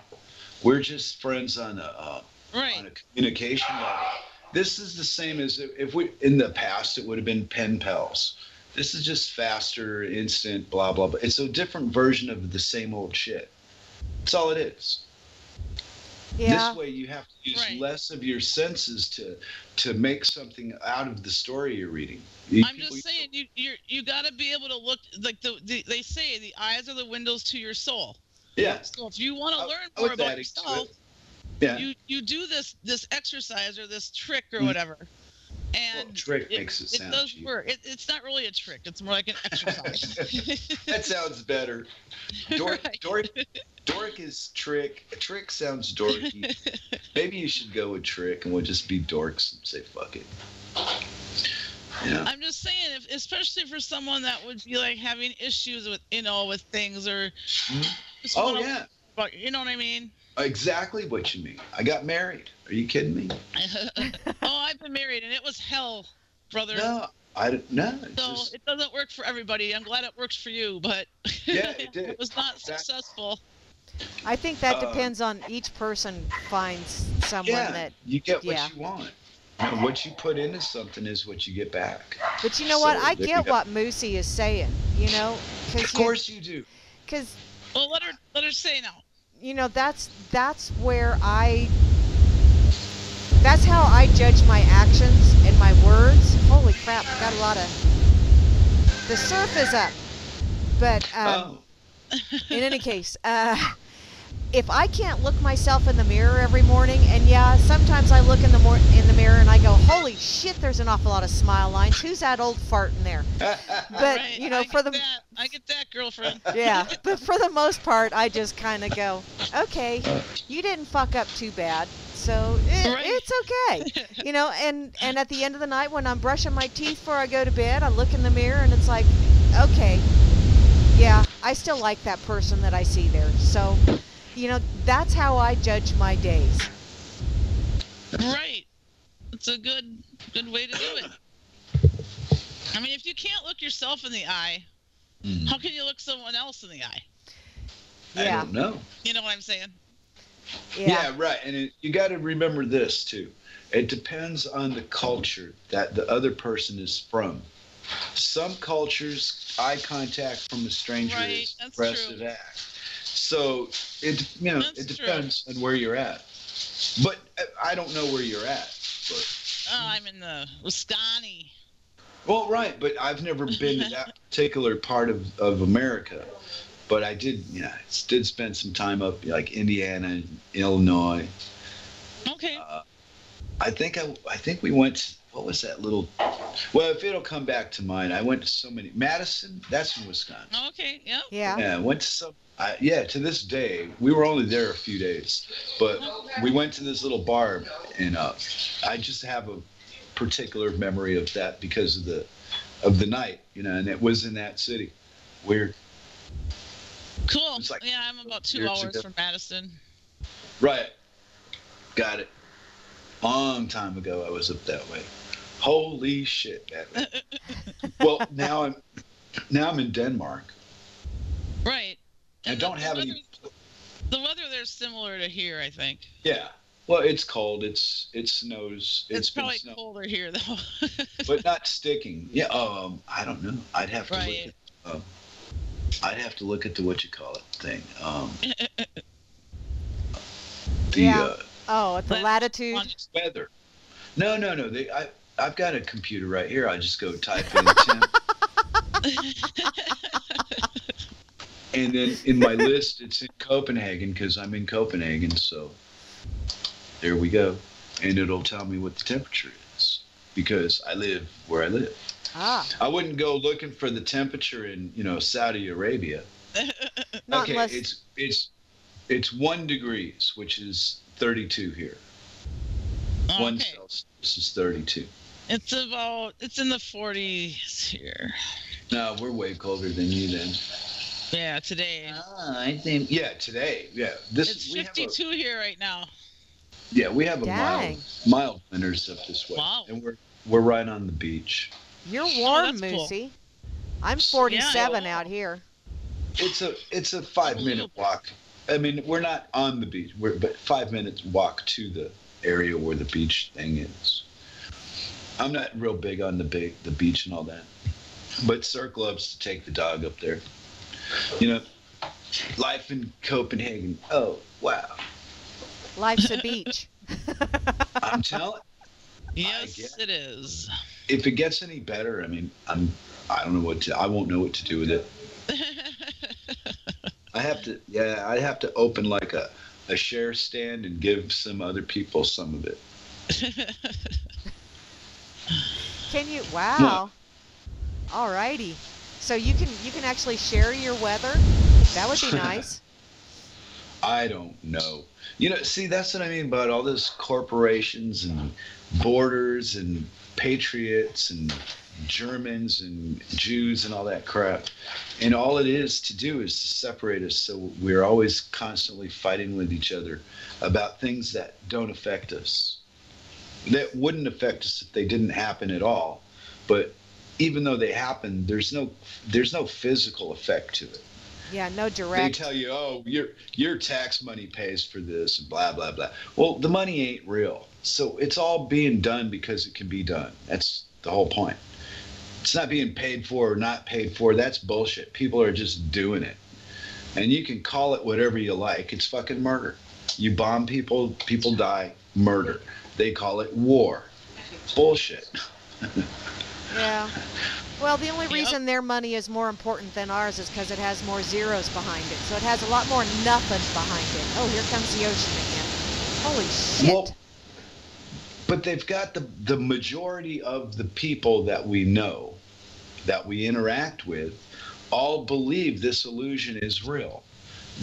We're just friends on a Right. communication level. This is the same as if we in the past it would have been pen pals. This is just faster, instant, blah blah blah. It's a different version of the same old shit. That's all it is. Yeah. This way you have to use Right. less of your senses to make something out of the story you're reading. I'm People- just saying, you got to be able to look like they say the eyes are the windows to your soul. Yeah. So if you want to learn I more would about add it to yourself, it. Yeah. you do this exercise or this trick or Mhm. whatever, and Well, trick makes it sound does cheap. work. It's not really a trick. It's more like an exercise. That sounds better. Dork, Right. dork is trick. A trick sounds dorky. Maybe you should go with trick, and we'll just be dorks and say fuck it. Yeah. I'm just saying, especially for someone that would be like having issues with with things or just Oh wanna- yeah. but you know what I mean. Exactly what you mean. I got married. Are you kidding me? Oh, I've been married and it was hell, brother. No, I don't. No. It's So just, it doesn't work for everybody. I'm glad it works for you, but Yeah, it did. it was not That- successful. I think that Uh, depends on each person finds someone yeah, that. you get yeah. what you want. And what you put into something is what you get back. But you know what? So I there you get go. what Moosey is saying. You know, Of course you do. because Well, let her say now. you know that's where that's how I judge my actions and my words. Holy crap! Got a lot of. The surf is up, but Oh. in any case, if I can't look myself in the mirror every morning, and yeah, sometimes I look in the mirror and I go, holy shit, there's an awful lot of smile lines. Who's that old fart in there? But Right, you know, I get that, girlfriend. yeah, but for the most part, I just kind of go, okay, you didn't fuck up too bad, so Right. it's okay. You know, and at the end of the night when I'm brushing my teeth before I go to bed, I look in the mirror and it's like, okay, yeah, I still like that person that I see there. So, you know, that's how I judge my days. Right. It's a good way to do it. I mean, if you can't look yourself in the eye, how can you look someone else in the eye? I Yeah. don't know. You know what I'm saying? Yeah, right. And you got to remember this too. It depends on the culture that the other person is from. Some cultures, eye contact from a stranger Right, is that's expressive true. act. So it That's it true. depends on where you're at. But I don't know where you're at. But Oh, I'm in the Wisconsin. well, right. But I've never been to that particular part of America. But I did, did spend some time up like Indiana, Illinois. Okay. I think we went. What was that little? Well, if it'll come back to mind, I went to so many. Madison, that's in Wisconsin. Okay. Yeah. Yeah. Yeah, I went to some. To this day, we were only there a few days, but we went to this little bar, and I just have a particular memory of that because of the night, and it was in that city. Weird. Cool. It's like Yeah, I'm about 2 years hours ago. from Madison. Right. Got it. Long time ago, I was up that way. Holy shit, man. Well, now I'm in Denmark. Right. I And don't the have weather, any. The weather there's similar to here, I think. Yeah. Well, it's cold. It snows. It's been probably snow, colder here, though. but not sticking. Yeah. I don't know. I'd have to Right. look at. I'd have to look at the what you call it thing. The Yeah. Oh, at the latitude. weather. No. I've got a computer right here. I just go type in temp. And then in my list, it's in Copenhagen because I'm in Copenhagen. So there we go. And it'll tell me what the temperature is because I live where I live. Ah. I wouldn't go looking for the temperature in, Saudi Arabia. Not Okay, unless... it's 1 degrees, which is 32 here. Okay. 1 Celsius is 32. It's in the 40s here. No, we're way colder than you then. Yeah, today. I think today. Yeah, It's 52 here right now. We have a Dang. mild winters up this way. Wow. And we're right on the beach. You're warm, that's cool. Moosey. I'm 47 out here. It's a 5-minute walk. I mean, we're not on the beach. But 5 minutes walk to the area where the beach thing is. I'm not real big on the beach and all that. But Cirque loves to take the dog up there. Life in Copenhagen. Oh, wow. Life's a beach. I'm telling. Yes, it is. If it gets any better, I mean, I don't know I won't know what to do with it. I have to open like a share stand and give some other people some of it. Can you? Wow. All righty. So you can actually share your weather? That would be nice. I don't know. See, that's what I mean about all those corporations and borders and patriots and Germans and Jews and all that crap. And all it is to do is to separate us so we're always constantly fighting with each other about things that don't affect us. That wouldn't affect us if they didn't happen at all. But even though they happen, there's no physical effect to it. Yeah, no direct. They tell you, oh, your tax money pays for this and blah, blah, blah. Well, the money ain't real. So it's all being done because it can be done. That's the whole point. It's not being paid for or not paid for. That's bullshit. People are just doing it. And you can call it whatever you like. It's fucking murder. You bomb people, people die, murder. They call it war. Bullshit. Yeah. Well, the only reason their money is more important than ours is because it has more zeros behind it. So it has a lot more nothing behind it. Oh, here comes the ocean again. Holy shit. Well, but they've got the majority of the people that we know, that we interact with, all believe this illusion is real,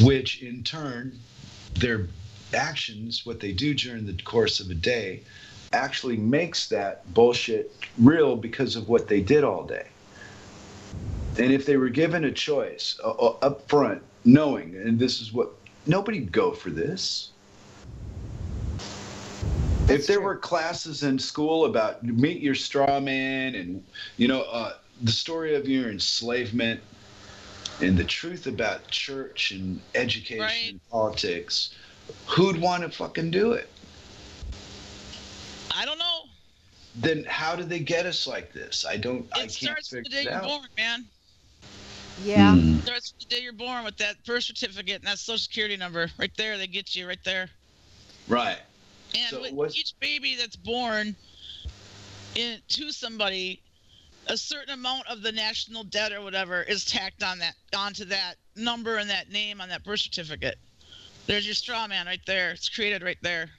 which in turn, their actions, what they do during the course of a day, actually makes that bullshit real because of what they did all day. And if they were given a choice up front, knowing, and this is what, nobody'd go for this. If there were classes in school about meet your straw man and, the story of your enslavement and the truth about church and education and politics, who'd want to fucking do it? I don't know. Then how did they get us like this? I can't figure it out. It starts the day you're born, man. Yeah. It starts the day you're born with that birth certificate and that social security number. Right there, they get you right there. Right. And So with each baby that's born to somebody, a certain amount of the national debt or whatever is tacked onto that number and that name on that birth certificate. There's your straw man right there. It's created right there.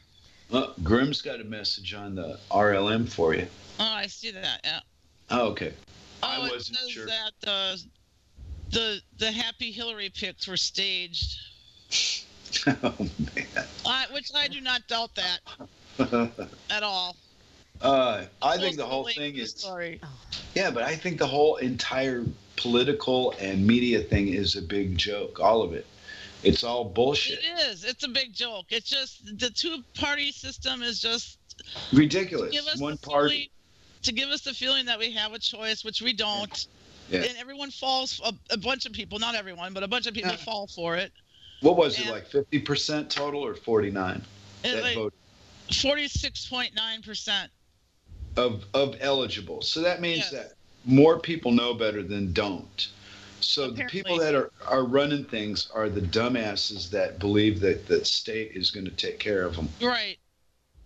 Grimm's got a message on the RLM for you. Oh, I see that. Yeah. Oh, okay. I it wasn't says sure. that the Happy Hillary pics were staged. Oh man. Which I do not doubt that at all. I think the whole thing is. Sorry. Yeah, but I think the whole entire political and media thing is a big joke. All of it. It's all bullshit. It is. It's a big joke. It's just the two-party system is just Ridiculous. give us One the party. feeling, to give us the feeling that we have a choice, which we don't. Yeah. And everyone falls. A bunch of people, not everyone, but a bunch of people fall for it. What was it, like 50% total or 49? It's like vote 46.9%. of eligible. So that means Yes. that more people know better than don't. So Apparently. the people that are running things are the dumbasses that believe that the state is going to take care of them. Right.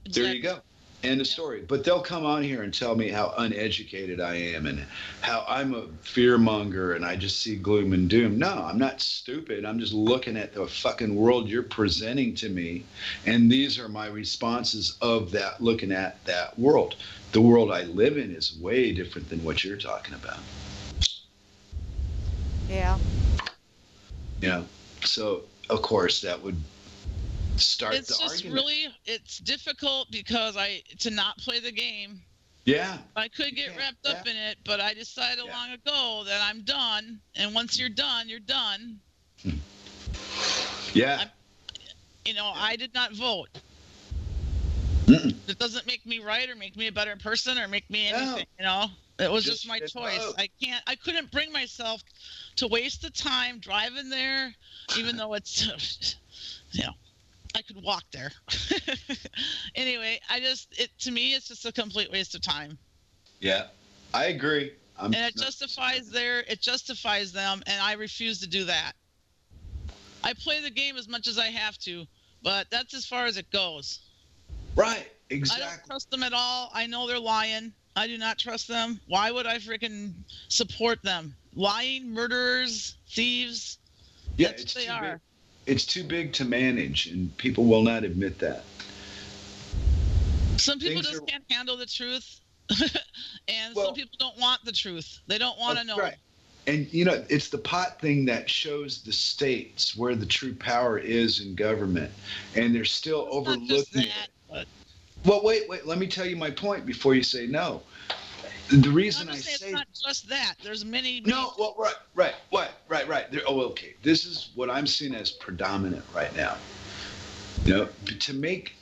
Exactly. There you go. End of story. But they'll come on here and tell me how uneducated I am and how I'm a fear monger and I just see gloom and doom. No, I'm not stupid. I'm just looking at the fucking world you're presenting to me. And these are my responses of that, looking at that world. The world I live in is way different than what you're talking about. Yeah. You know, so of course that would start It's the just argument. really, it's difficult because to not play the game. Yeah. I could get wrapped up in it, but I decided long ago that I'm done. And once you're done, you're done. Yeah. I did not vote. Mm-mm. It doesn't make me right or make me a better person or make me No. anything, It was Just just my didn't choice. vote. I couldn't bring myself to waste the time driving there, even though it's, I could walk there. Anyway, to me, it's just a complete waste of time. Yeah. I agree. And it justifies them, and I refuse to do that. I play the game as much as I have to, but that's as far as it goes. Right. I Exactly. don't trust them at all. I know they're lying. I do not trust them. Why would I freaking support them? Lying, murderers, thieves. Yeah, That's it's what they too are. big. It's too big to manage, and people will not admit that. Some people Things just are- can't handle the truth, and Well- some people don't want the truth. They don't want to know. Right. And it's the pot thing that shows the states where the true power is in government, and they're still It's not just overlooking that, it. but Well, wait. Let me tell you my point before you say no. The reason I'm I just saying say it's not just that. There's many. no, well, right. Okay, this is what I'm seeing as predominant right now. To make,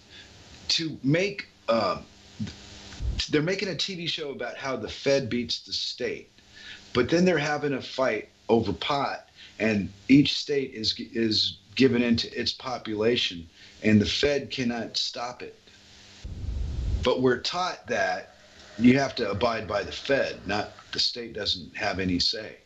they're making a TV show about how the Fed beats the state, but then they're having a fight over pot, and each state is given into its population, and the Fed cannot stop it. But we're taught that you have to abide by the Fed, not the state doesn't have any say.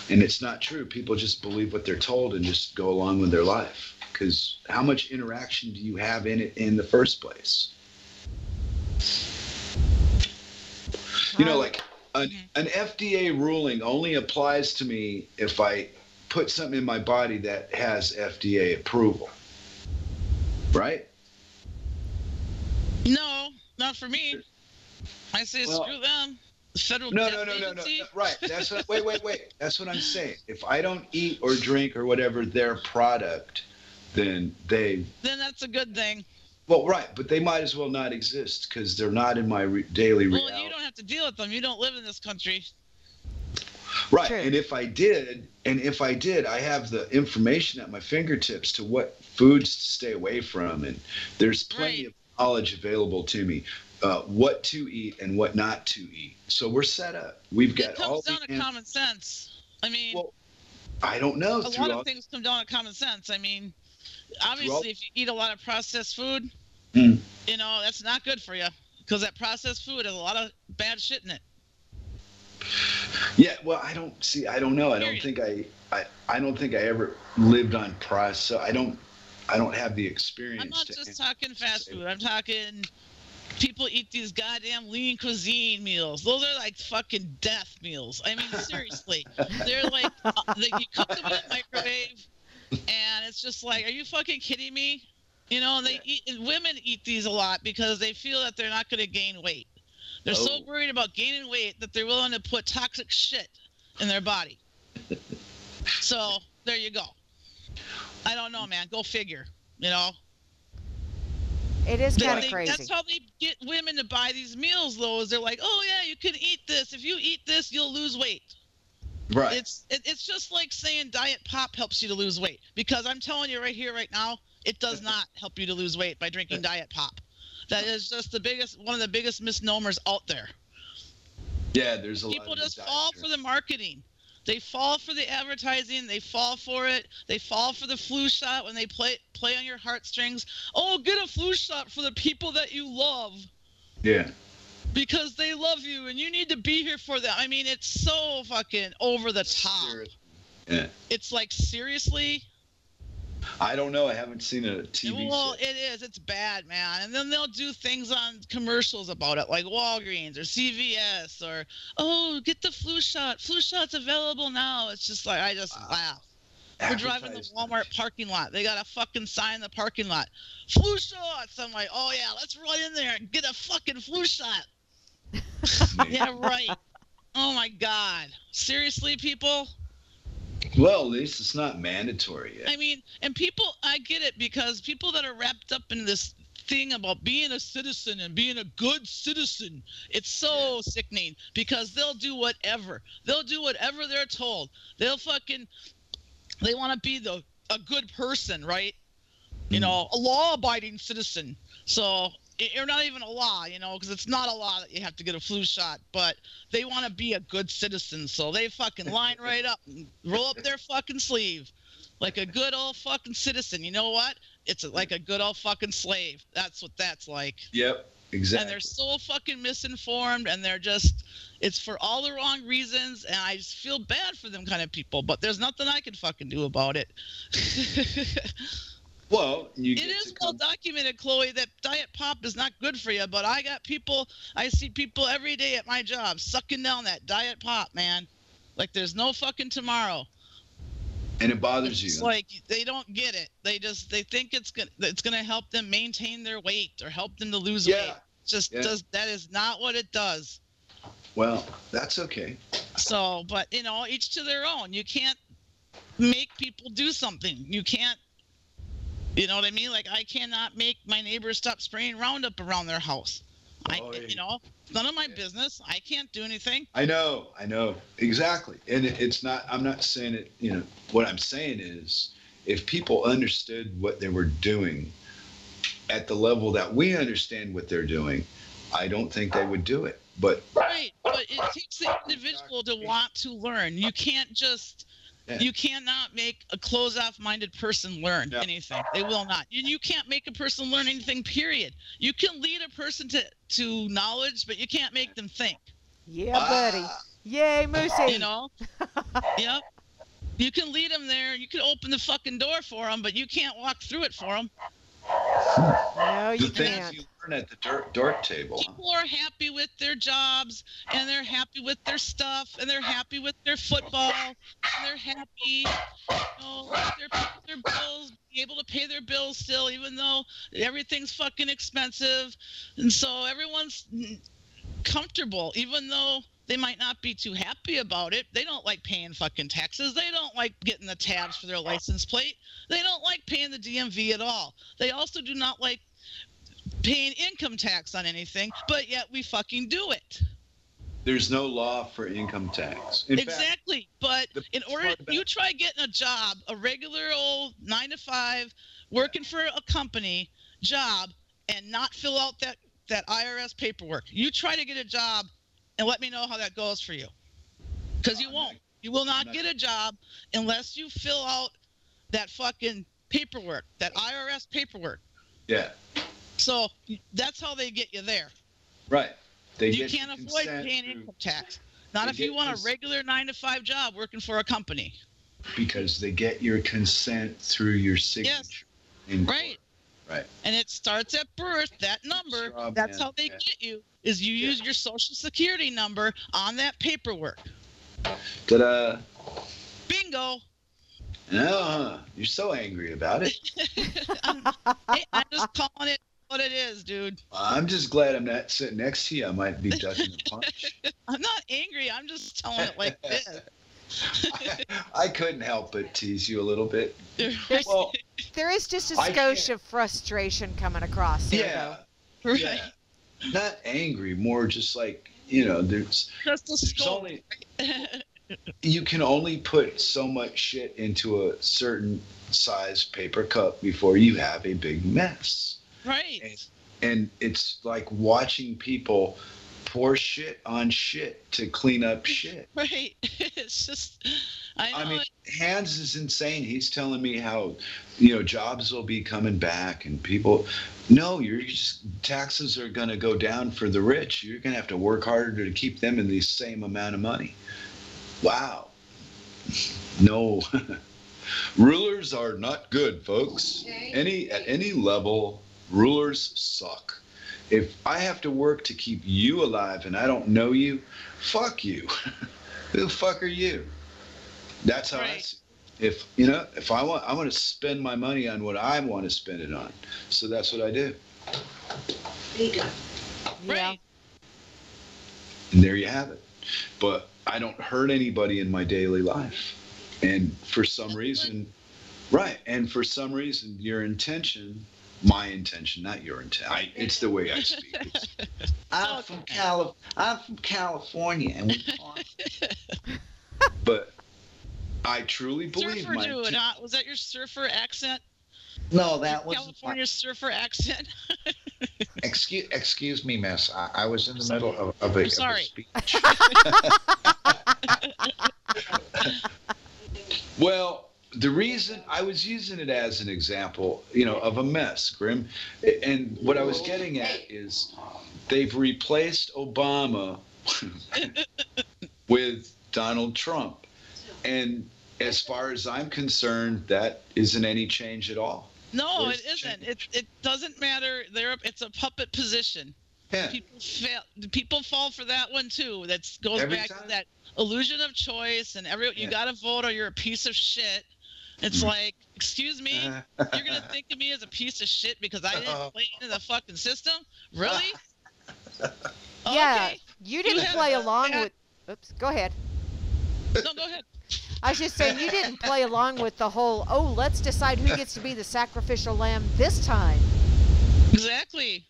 And it's not true. People just believe what they're told and just go along with their life. Because how much interaction do you have in it in the first place? Like an FDA ruling only applies to me if I put something in my body that has FDA approval. Right? No, not for me. I say screw them. The federal No. agency. Right. That's what, wait. That's what I'm saying. If I don't eat or drink or whatever their product, then Then that's a good thing. well, right. But they might as well not exist because they're not in my daily reality. Well, you don't have to deal with them. You don't live in this country. Right. True. And if I did, I have the information at my fingertips to what foods to stay away from. And there's plenty Right. of knowledge available to me, what to eat and what not to eat. So we're set up. We've got It all comes down to common sense. I mean, Well, I don't know. a lot of things come down to common sense. I mean, obviously, if you eat a lot of processed food, Mm. That's not good for you because that processed food has a lot of bad shit in it. Yeah, well, I don't know. I don't Period. think I ever lived on price, so I don't have the experience. I'm not just talking fast food. I'm talking people eat these goddamn lean cuisine meals. Those are like fucking death meals. I mean, seriously. They're like, you cook them in a microwave, and it's just like, are you fucking kidding me? And women eat these a lot because they feel that they're not going to gain weight. They're so worried about gaining weight that they're willing to put toxic shit in their body. So there you go. I don't know, man. Go figure. It is kind of That's crazy. how they get women to buy these meals, though. Is they're like, oh yeah, you can eat this. If you eat this, you'll lose weight. Right. It's just like saying diet pop helps you to lose weight, because I'm telling you right here, right now, it does not help you to lose weight by drinking diet pop. That is just one of the biggest misnomers out there. Yeah, there's a lot of people just fall for the marketing. They fall for the advertising. They fall for it. They fall for the flu shot when they play on your heartstrings. Oh, get a flu shot for the people that you love. Yeah. Because they love you and you need to be here for them. I mean, it's so fucking over the top. Seriously. Yeah. It's like, seriously? I don't know. I haven't seen a TV Well, show. it is. It's bad, man. And then they'll do things on commercials about it, like Walgreens or CVS, or, oh, get the flu shot. Flu shot's available now. It's just like, I just laugh. We're driving the Walmart parking lot. They got a fucking sign in the parking lot. Flu shots. I'm like, oh, yeah, let's run in there and get a fucking flu shot. Yeah, right. Oh, my God. Seriously, people? Well, at least it's not mandatory yet. I mean, and people, I get it, because people that are wrapped up in this thing about being a citizen and being a good citizen, it's so sickening, because they'll do whatever. They'll do whatever they're told. They want to be a good person, right? You know, a law-abiding citizen. So you're not even a law, because it's not a law that you have to get a flu shot, but they want to be a good citizen, so they fucking line right up and roll up their fucking sleeve like a good old fucking citizen. You know what? It's like a good old fucking slave. That's what that's like. Yep, exactly. And they're so fucking misinformed, and it's for all the wrong reasons, and I just feel bad for them kind of people, but there's nothing I can fucking do about it. Well, it is well documented, Chloe, that diet pop is not good for you, but I see people every day at my job sucking down that diet pop, man. Like there's no fucking tomorrow. And it bothers you. It's like they don't get it. They think it's gonna help them maintain their weight or help them to lose weight. That is not what it does. Well, that's okay. So, but each to their own. You can't make people do something. You can't. You know what I mean? Like, I cannot make my neighbors stop spraying Roundup around their house. It's none of my business. I can't do anything. I know. Exactly. And it's not, I'm not saying it, what I'm saying is, if people understood what they were doing at the level that we understand what they're doing, I don't think they would do it. But right. But it takes the individual to want to learn. You can't just... Yeah. You cannot make a closed-off-minded person learn anything. They will not. You can't make a person learn anything, period. You can lead a person to knowledge, but you can't make them think. Yeah, buddy. Yay, Moosey. Yep. You can lead them there. You can open the fucking door for them, but you can't walk through it for them. No, you the can't. things you learn at the Dork Table. People are happy with their jobs, and they're happy with their stuff, and they're happy with their football, and they're happy, with their bills, be able to pay their bills still, even though everything's fucking expensive. And so everyone's comfortable, even though they might not be too happy about it. They don't like paying fucking taxes. They don't like getting the tabs for their license plate. They don't like paying the DMV at all. They also do not like paying income tax on anything, but yet we fucking do it. There's no law for income tax. Exactly. But in order, you try getting a job, a regular old 9-to-5, working for a company job, and not fill out that IRS paperwork. You try to get a job and let me know how that goes for you. Because you won't. You will not get a job unless you fill out that fucking paperwork, that IRS paperwork. Yeah. So that's how they get you there. Right. You can't avoid paying income tax. Not if you want a regular 9-to-5 job working for a company. Because they get your consent through your signature. Yes. Right. Right. And it starts at birth, that number. That's how they get you, is you use your social security number on that paperwork. Ta-da. Bingo. No, you're so angry about it. I'm just calling it what it is, dude. I'm just glad I'm not sitting next to you. I might be ducking a punch. I'm not angry. I'm just telling it like this. I couldn't help but tease you a little bit. There's, Well, there is just a I skosh can't- of frustration coming across there, yeah, Right. yeah. Not angry, more just like, you know, Just a there's skull. only you can only put so much shit into a certain size paper cup before you have a big mess. Right. And it's like watching people pour shit on shit to clean up shit. Right. It's just, I know. I mean, it. Hans is insane. He's telling me how, you know, jobs will be coming back and people. No, you're just taxes are going to go down for the rich. You're going to have to work harder to keep them in the same amount of money. Wow. No. Rulers are not good, folks. At any level, rulers suck. If I have to work to keep you alive and I don't know you, fuck you. Who the fuck are you? That's how I Right. see it. If I want to spend my money on what I want to spend it on. So that's what I do. There you go. Yeah. Right. And there you have it. But I don't hurt anybody in my daily life. And for some reason, right. And for some reason, my intention, not your intent. It's the way I speak. I'm from California, and we talk. But I truly believe Surfer dude, huh? Was that your surfer accent? No, that was California surfer accent? Excuse me, miss. I was in the middle of a sorry. speech. Well, the reason I was using it as an example, of a mess, Grim, and what I was getting at is they've replaced Obama with Donald Trump. And as far as I'm concerned, that isn't any change at all. No, Where's it the isn't. change? It doesn't matter. It's a puppet position. Yeah. People fall for that one too. That goes Every back time. to that illusion of choice, and you Yeah. got to vote or you're a piece of shit. It's like, excuse me, you're gonna think of me as a piece of shit because I didn't play into the fucking system? Really? Yeah, Okay. you didn't have play a along bad- with. Oops, go ahead. No, go ahead. I was just saying you didn't play along with the whole. Oh, let's decide who gets to be the sacrificial lamb this time. Exactly.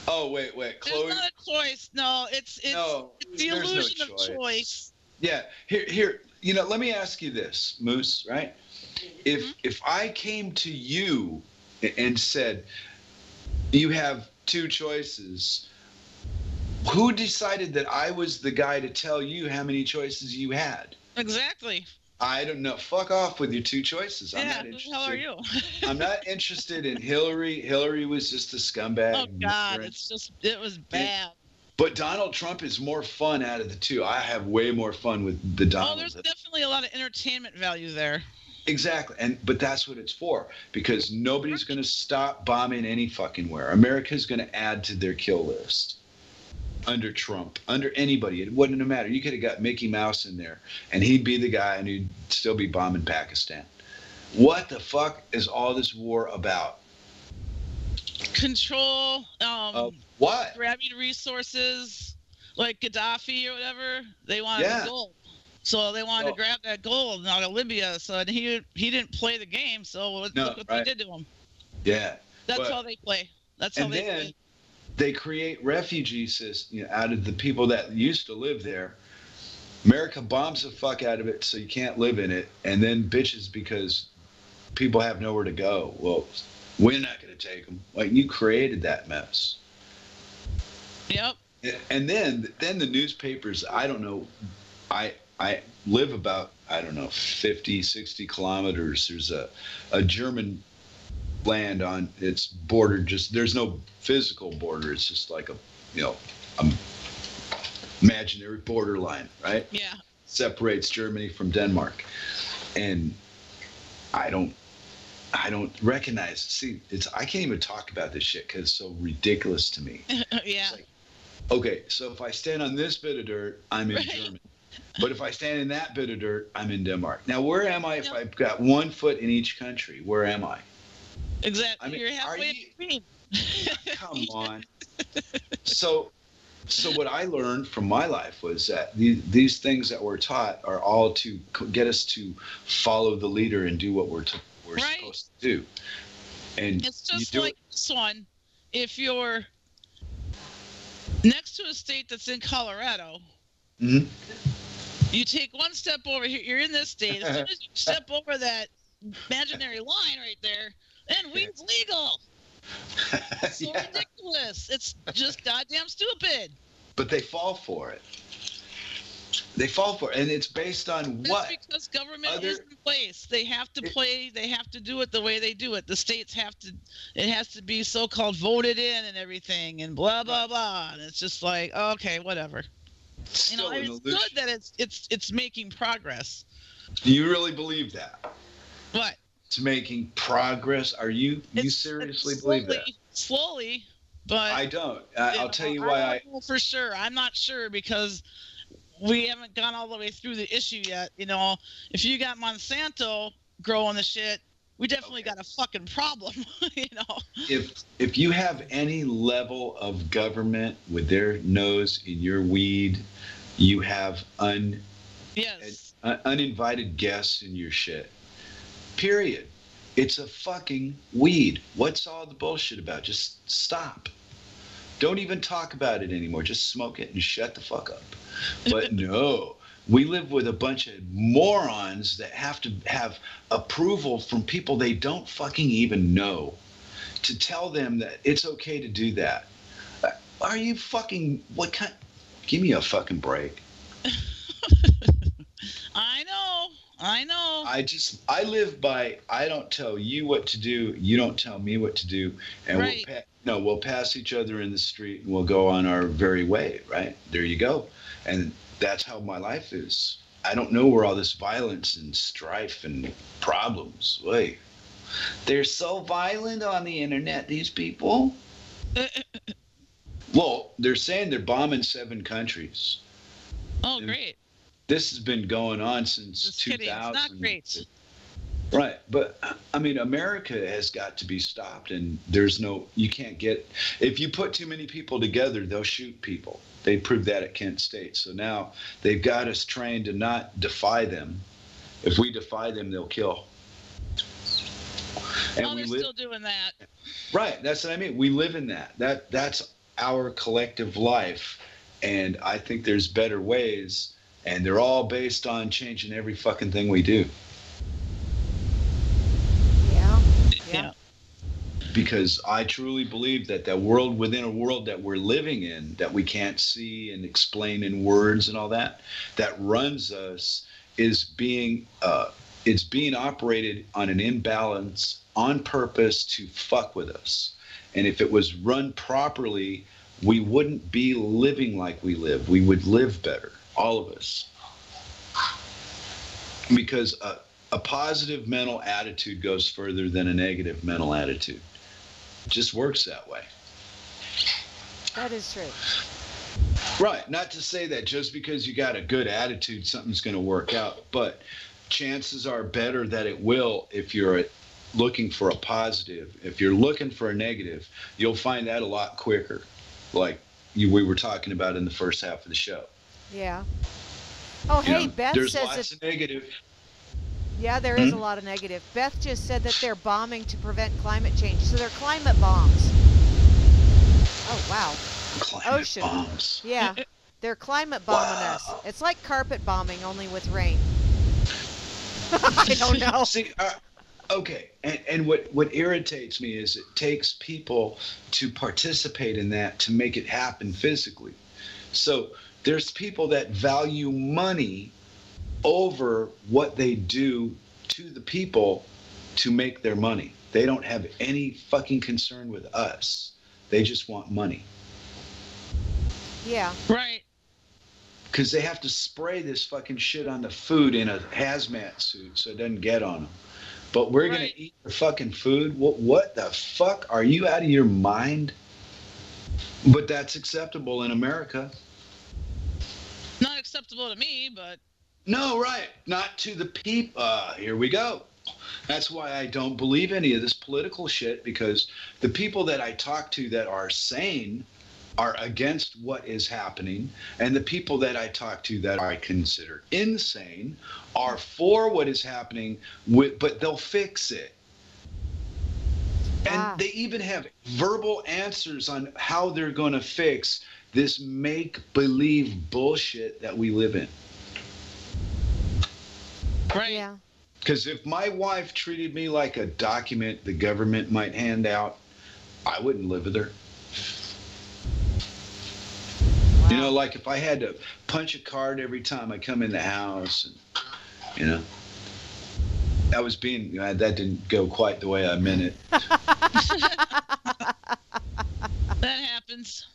Oh, wait, Chloe. There's not a choice. No, it's No, the there's no illusion of choice. choice. Yeah, here. Let me ask you this, Moose. Right? If I came to you and said, you have two choices, who decided that I was the guy to tell you how many choices you had? Exactly. I don't know. Fuck off with your two choices. I'm Yeah, not who the interested. hell are you? I'm not interested in Hillary. Hillary was just a scumbag. Oh God, it was bad. But Donald Trump is more fun out of the two. I have way more fun with the Donald. Oh, there's definitely a lot of entertainment value there. Exactly. But that's what it's for, because nobody's going to stop bombing any fucking where. America's going to add to their kill list. Under Trump, under anybody, it wouldn't matter. You could have got Mickey Mouse in there, and he'd be the guy, and he'd still be bombing Pakistan. What the fuck is all this war about? Control, What? grabbing resources, like Gaddafi or whatever. They wanted Yeah. the gold, so they wanted Oh. to grab that gold out of Libya. So and he didn't play the game. So look what right. they did to him. Yeah. That's But- how they play. That's how And they then play. they create refugees out of the people that used to live there. America bombs the fuck out of it so you can't live in it, and then bitches because people have nowhere to go. Well, we're not going to take them. Like, you created that mess. Yep. And then the newspapers, I don't know, I live about, 50, 60 kilometers. There's a German land on its border. There's no physical border. It's just like a imaginary borderline, right? Yeah. Separates Germany from Denmark. And I don't recognize. See, I can't even talk about this shit because it's so ridiculous to me. Yeah. Like, okay, so if I stand on this bit of dirt, I'm in Right. Germany. But if I stand in that bit of dirt, I'm in Denmark. Now, where am I if Yep. I've got 1 foot in each country? Where am I? Exactly. I mean, You're are halfway you- between. Come on. So So what I learned from my life was that these things that we're taught are all to get us to follow the leader and do what we're Right. supposed to do. And It's just you do like this one. If you're next to a state that's in Colorado, Mhm. you take one step over here, you're in this state. As soon as you step over that imaginary line right there, then weed's legal. It's so Yeah. ridiculous. It's just goddamn stupid. But they fall for it. They fall for it. And it's based on That's what? because government is in place. They have to play, they have to do it the way they do it. The states have to, it has to be so-called voted in and everything and blah, blah, blah. And it's just like, okay, whatever. Still an It's illusion. good that it's making progress. Do you really believe that? What? It's making progress? You seriously believe that? Slowly, but I don't. I'll tell you why I don't know for sure. I'm not sure because we haven't gone all the way through the issue yet. If you got Monsanto growing the shit, we definitely got a fucking problem. If you have any level of government with their nose in your weed, you have uninvited guests in your shit. Period. It's a fucking weed. What's all the bullshit about? Just stop. Don't even talk about it anymore. Just smoke it and shut the fuck up. But no, we live with a bunch of morons that have to have approval from people they don't fucking even know to tell them that it's okay to do that. Are you fucking, what kind? Give me a fucking break. I know. I live by, I don't tell you what to do, you don't tell me what to do, and right. we'll pass each other in the street and we'll go on our very way, right? There you go. And that's how my life is. I don't know where all this violence and strife and problems. Wait, they're so violent on the internet, these people. Well, they're saying they're bombing 7 countries. Oh, great. This has been going on since Just 2000. kidding. It's not great. Right. But, I mean, America has got to be stopped, and you can't get, if you put too many people together, they'll shoot people. They proved that at Kent State. So now they've got us trained to not defy them. If we defy them, they'll kill. And they're still doing that. Right. That's what I mean. We live in that. That's our collective life. And I think there's better ways. And they're all based on changing every fucking thing we do. Yeah. Because I truly believe that the world within a world that we're living in, that we can't see and explain in words and all that, that runs us is being operated on an imbalance on purpose to fuck with us. And if it was run properly, we wouldn't be living like we live. We would live better. All of us. Because a positive mental attitude goes further than a negative mental attitude. It just works that way. That is true. Right. Not to say that just because you got a good attitude, something's going to work out. But chances are better that it will if you're looking for a positive. If you're looking for a negative, you'll find that a lot quicker. Like we were talking about in the first half of the show. Yeah. Oh, hey, Beth there's says lots of negative. Yeah, there is a lot of negative. Beth just said that they're bombing to prevent climate change. So they're climate bombs. Oh, wow. Climate Ocean. bombs. Yeah. They're climate bombing us. It's like carpet bombing, only with rain. I don't know. See, okay. And what irritates me is it takes people to participate in that to make it happen physically. So there's people that value money over what they do to the people to make their money. They don't have any fucking concern with us. They just want money. Yeah. Right. Because they have to spray this fucking shit on the food in a hazmat suit so it doesn't get on them. But we're going to eat the fucking food? What the fuck? Are you out of your mind? But that's acceptable in America. Not acceptable to me, but... No, right. Not to the people. Here we go. That's why I don't believe any of this political shit, because the people that I talk to that are sane are against what is happening, and the people that I talk to that I consider insane are for what is happening, but they'll fix it. And they even have verbal answers on how they're going to fix this make-believe bullshit that we live in. Right. Yeah. Because if my wife treated me like a document the government might hand out, I wouldn't live with her. Wow. You know, like if I had to punch a card every time I come in the house, and, you know, that didn't go quite the way I meant it. That happens.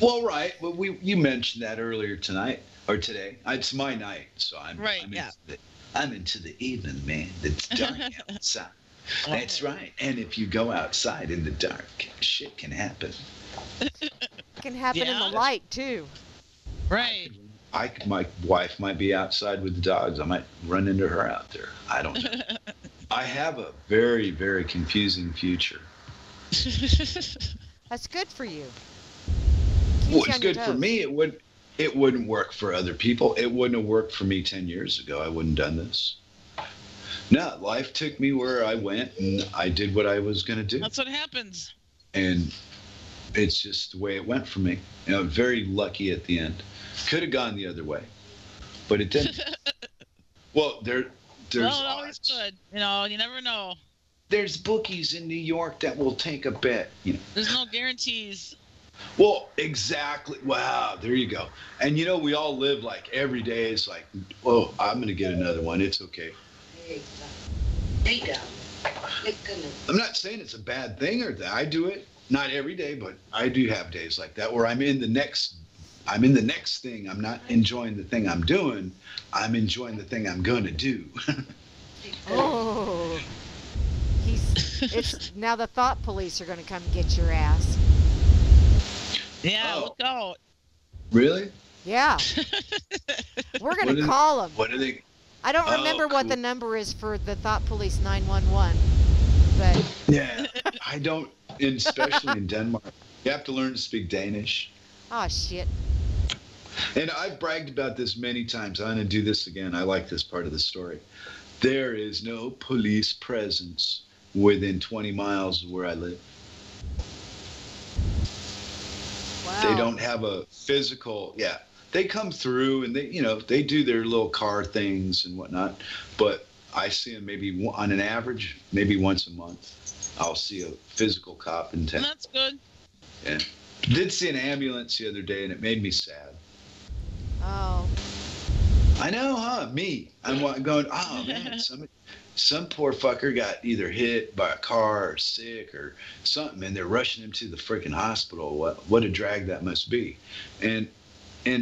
Well, right. Well, you mentioned that earlier tonight or today. It's my night, so I'm into the evening, man. It's dark outside. That's right. And if you go outside in the dark, shit can happen. It can happen in the light too. Right. My wife might be outside with the dogs. I might run into her out there. I don't know. I have a very, very confusing future. That's good for you. Well, it's good for me. It wouldn't work for other people. It wouldn't have worked for me 10 years ago. I wouldn't have done this. No, life took me where I went, and I did what I was going to do. That's what happens. And it's just the way it went for me. You know, very lucky at the end. Could have gone the other way, but it didn't. Well, there's it always could. You know, you never know. There's bookies in New York that will take a bet. You know. There's no guarantees. Well, exactly. Wow, there you go. And you know, we all live like every day is like, oh, I'm going to get another one. It's okay. I'm not saying it's a bad thing or that I do it. Not every day, but I do have days like that where I'm in the next thing. I'm not enjoying the thing I'm doing. I'm enjoying the thing I'm going to do. Oh. It's now the thought police are going to come get your ass. Yeah, look out. Really? Yeah. We're going to call them. What are they? I don't remember what the number is for the thought police 911. But yeah, I don't, especially in Denmark. You have to learn to speak Danish. Oh, shit. And I've bragged about this many times. I'm going to do this again. I like this part of the story. There is no police presence within 20 miles of where I live. Wow. They don't have a physical, they come through and they do their little car things and whatnot. But I see them maybe on an average, maybe once a month. I'll see a physical cop in town. That's good. Yeah. Did see an ambulance the other day and it made me sad. Oh. I know, huh? Me. I'm going, oh, man, some poor fucker got either hit by a car or sick or something, and they're rushing him to the freaking hospital. What a drag that must be. And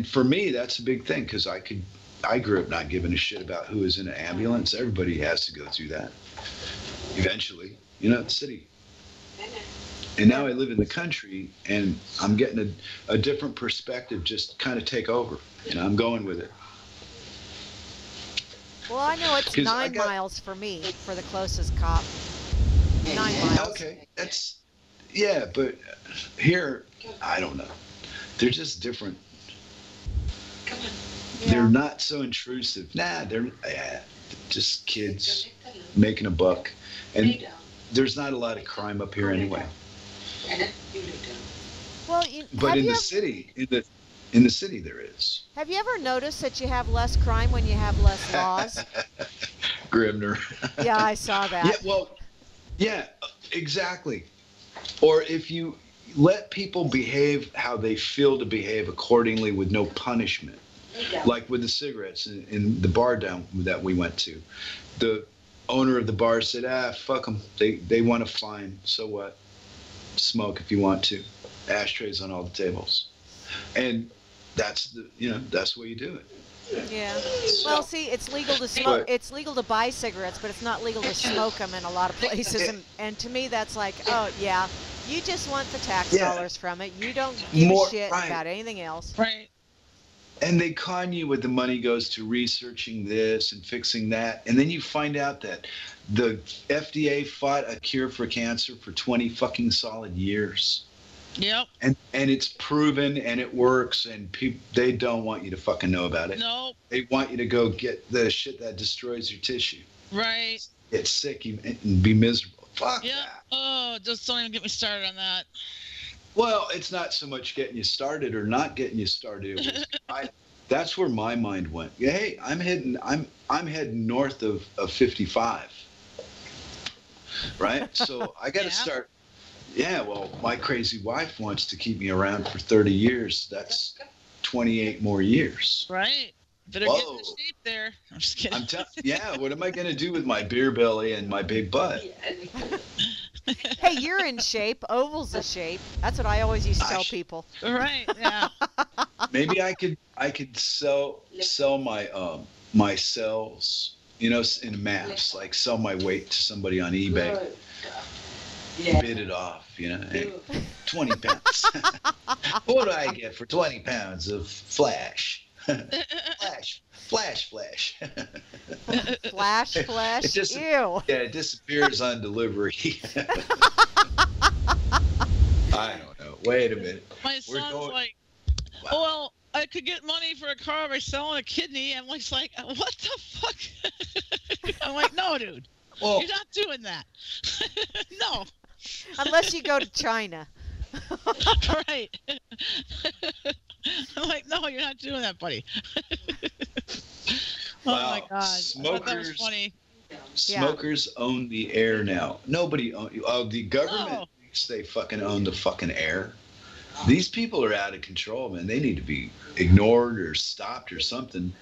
for me, that's a big thing because I grew up not giving a shit about who is in an ambulance. Everybody has to go through that eventually, the city. And now I live in the country, and I'm getting a different perspective just kind of take over. I'm going with it. Well, I know it's 9 miles for me, for the closest cop. 9 miles. Okay, but here, I don't know. They're just different. Come on. Yeah. They're not so intrusive. Nah, they're just kids making a buck. And there's not a lot of crime up here anyway. Well, but in the city, in the city there is. Have you ever noticed that you have less crime when you have less laws? Grimner. Yeah, I saw that. Yeah, exactly. Or if you let people behave how they feel to behave accordingly with no punishment. Like with the cigarettes in the bar down that we went to. The owner of the bar said, fuck them. They want to fine. So what? Smoke if you want to. Ashtrays on all the tables. And that's the way you do it. Yeah. Well, see, it's legal to smoke. It's legal to buy cigarettes, but it's not legal to smoke them in a lot of places. And to me, that's like, oh yeah, you just want the tax dollars from it. You don't give a shit about anything else. Right. And they con you with the money goes to researching this and fixing that, and then you find out that the FDA fought a cure for cancer for 20 fucking solid years. Yep. And it's proven and it works, and they don't want you to fucking know about it. Nope. They want you to go get the shit that destroys your tissue. Right. Get sick and be miserable. Fuck Yeah. that. Oh, just don't even get me started on that. Well, it's not so much getting you started or not getting you started. It was, that's where my mind went. Yeah, hey, I'm heading north of 55. Right? So I got to start. Yeah, well, my crazy wife wants to keep me around for 30 years. That's 28 more years. Right. Better get in shape there. I'm just kidding. Yeah, what am I going to do with my beer belly and my big butt? Hey, you're in shape. Oval's a shape. That's what I always used to tell people. Right, yeah. Maybe I could sell my cells, in mass, like sell my weight to somebody on eBay. Bid it off, hey, 20 pounds. What do I get for 20 pounds of flash? Flash. Flash. Ew. Yeah, it disappears on delivery. I don't know. Wait a minute. My son's like, well, I could get money for a car by selling a kidney. I'm like, what the fuck? I'm like, no, dude. Well, you're not doing that. No. Unless you go to China. Right. I'm like, no, you're not doing that, buddy. My God. Smokers, I thought that was funny. Smokers own the air now. Nobody owns. The government thinks they fucking own the fucking air. These people are out of control, man. They need to be ignored or stopped or something.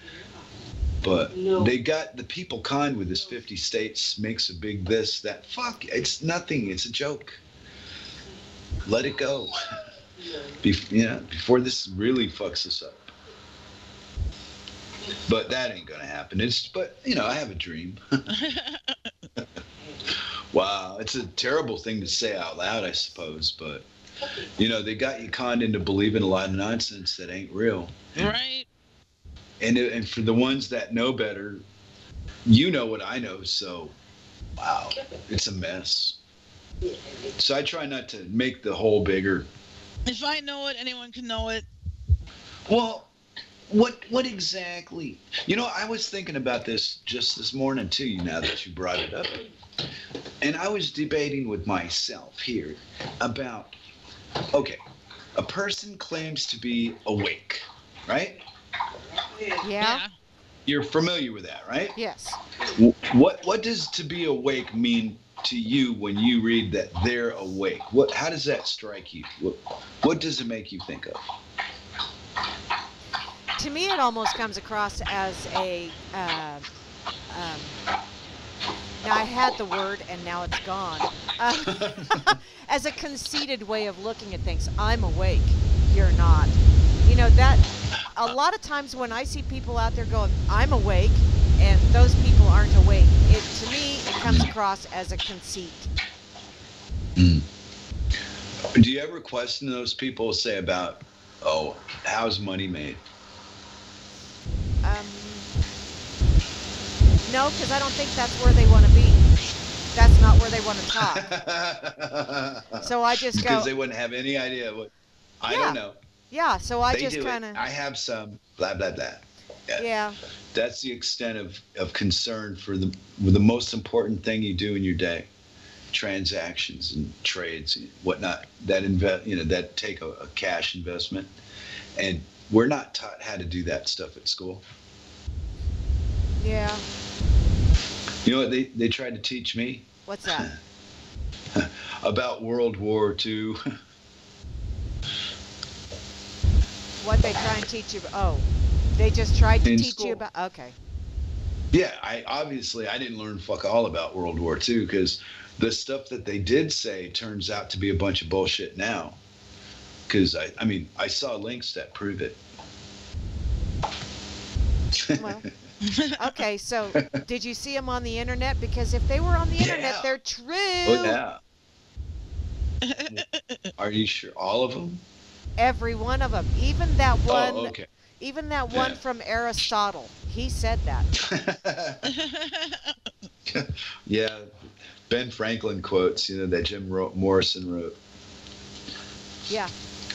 But they got the people conned with this 50 states makes a big this, that. Fuck, it's nothing. It's a joke. Let it go. Before this really fucks us up. But that ain't gonna happen. I have a dream. Wow, it's a terrible thing to say out loud, I suppose. But they got you conned into believing a lot of nonsense that ain't real. Right. And for the ones that know better, you know what I know. So, wow, it's a mess. So I try not to make the hole bigger. If I know it, anyone can know it. Well, what exactly? I was thinking about this just this morning too, now that you brought it up. And I was debating with myself here about, okay, a person claims to be awake, right? Yeah. You're familiar with that, right? Yes. What does to be awake mean to you when you read that they're awake? How does that strike you? What does it make you think of? To me, it almost comes across as a. Now I had the word and now it's gone. As a conceited way of looking at things. I'm awake. You're not. That a lot of times when I see people out there going, I'm awake, and those people aren't awake, to me, it comes across as a conceit. Mm. Do you ever question those people say about, how's money made? No, because I don't think that's where they want to be. That's not where they want to talk. So I just go. Because they wouldn't have any idea what. I don't know. Yeah, so I just kind of. I have some blah blah blah. Yeah. That's the extent of concern for the most important thing you do in your day, transactions and trades, and whatnot. That take a cash investment, and we're not taught how to do that stuff at school. Yeah. You know what they tried to teach me? What's that? About World War II. What they try and teach you? They just tried to teach you about. Okay. Yeah, I didn't learn fuck all about World War II because the stuff that they did say turns out to be a bunch of bullshit now. Because I saw links that prove it. Well. Okay, so did you see them on the internet? Because if they were on the internet, they're true. Oh, yeah. Are you sure? All of them? Every one of them. Even that one. Oh, okay. Even that one from Aristotle. He said that. Yeah. Ben Franklin quotes, that Jim Morrison wrote. Yeah.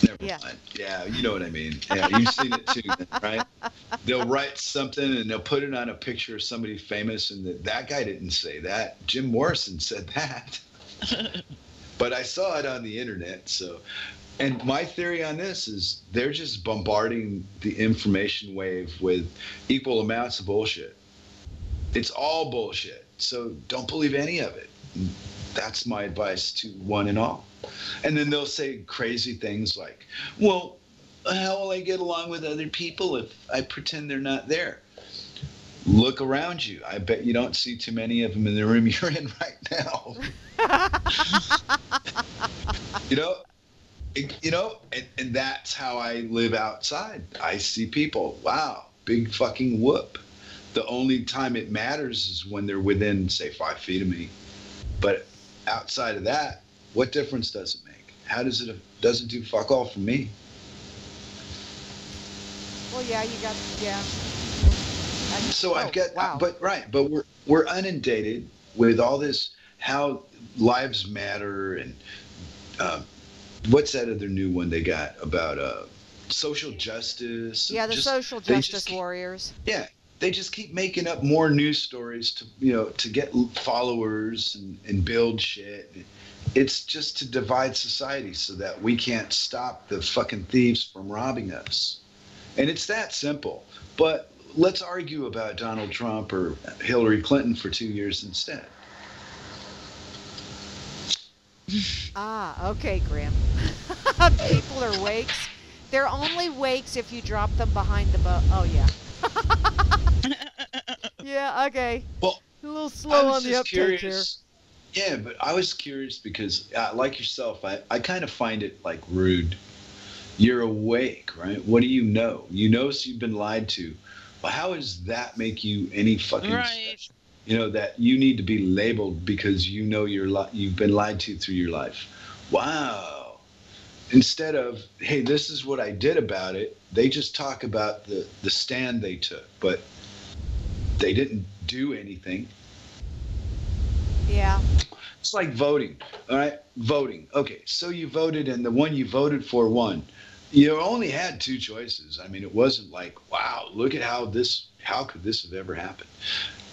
Never Yeah. mind. Yeah, you know what I mean. Yeah, you've seen it too, right? They'll write something and they'll put it on a picture of somebody famous, and that guy didn't say that. Jim Morrison said that. But I saw it on the internet. So, and my theory on this is they're just bombarding the information wave with equal amounts of bullshit. It's all bullshit. So don't believe any of it. That's my advice to one and all. And then they'll say crazy things like, well, how will I get along with other people if I pretend they're not there? Look around you. I bet you don't see too many of them in the room you're in right now. And that's how I live outside. I see people. Wow, big fucking whoop. The only time it matters is when they're within, say, 5 feet of me. But outside of that, what difference does it make? How does it doesn't do fuck all for me? Well, yeah, yeah. So I've got, wow. but we're inundated with all this how lives matter and what's that other new one they got about social justice? Yeah, the social justice warriors. Yeah, they just keep making up more news stories to get followers and build shit. It's just to divide society so that we can't stop the fucking thieves from robbing us. And it's that simple. But let's argue about Donald Trump or Hillary Clinton for 2 years instead. Ah, okay, Grim. People are wakes. They're only wakes if you drop them behind the boat. Oh, yeah. Yeah, okay. Well, a little slow on the uptake here. Yeah, but I was curious because, like yourself, I kind of find it like rude. You're awake, right? What do you know? You know, so you've been lied to. Well, how does that make you any fucking special? That you need to be labeled because you've been lied to through your life. Wow. Instead of, hey, this is what I did about it, they just talk about the stand they took, but they didn't do anything. Yeah. It's like voting, all right? Voting. Okay, so you voted and the one you voted for won. You only had 2 choices. I mean, it wasn't like, wow, look at how could this have ever happened?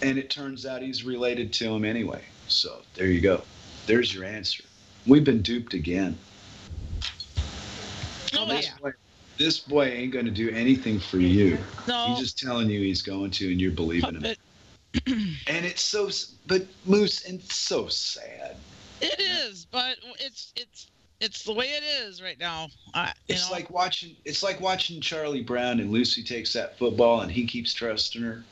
And it turns out he's related to him anyway. So there you go. There's your answer. We've been duped again. Oh, This boy ain't going to do anything for you. No. He's just telling you he's going to, and you're believing him. And it's so, but Moose, it's so sad. It is, but it's the way it is right now. It's like watching Charlie Brown and Lucy takes that football and he keeps trusting her.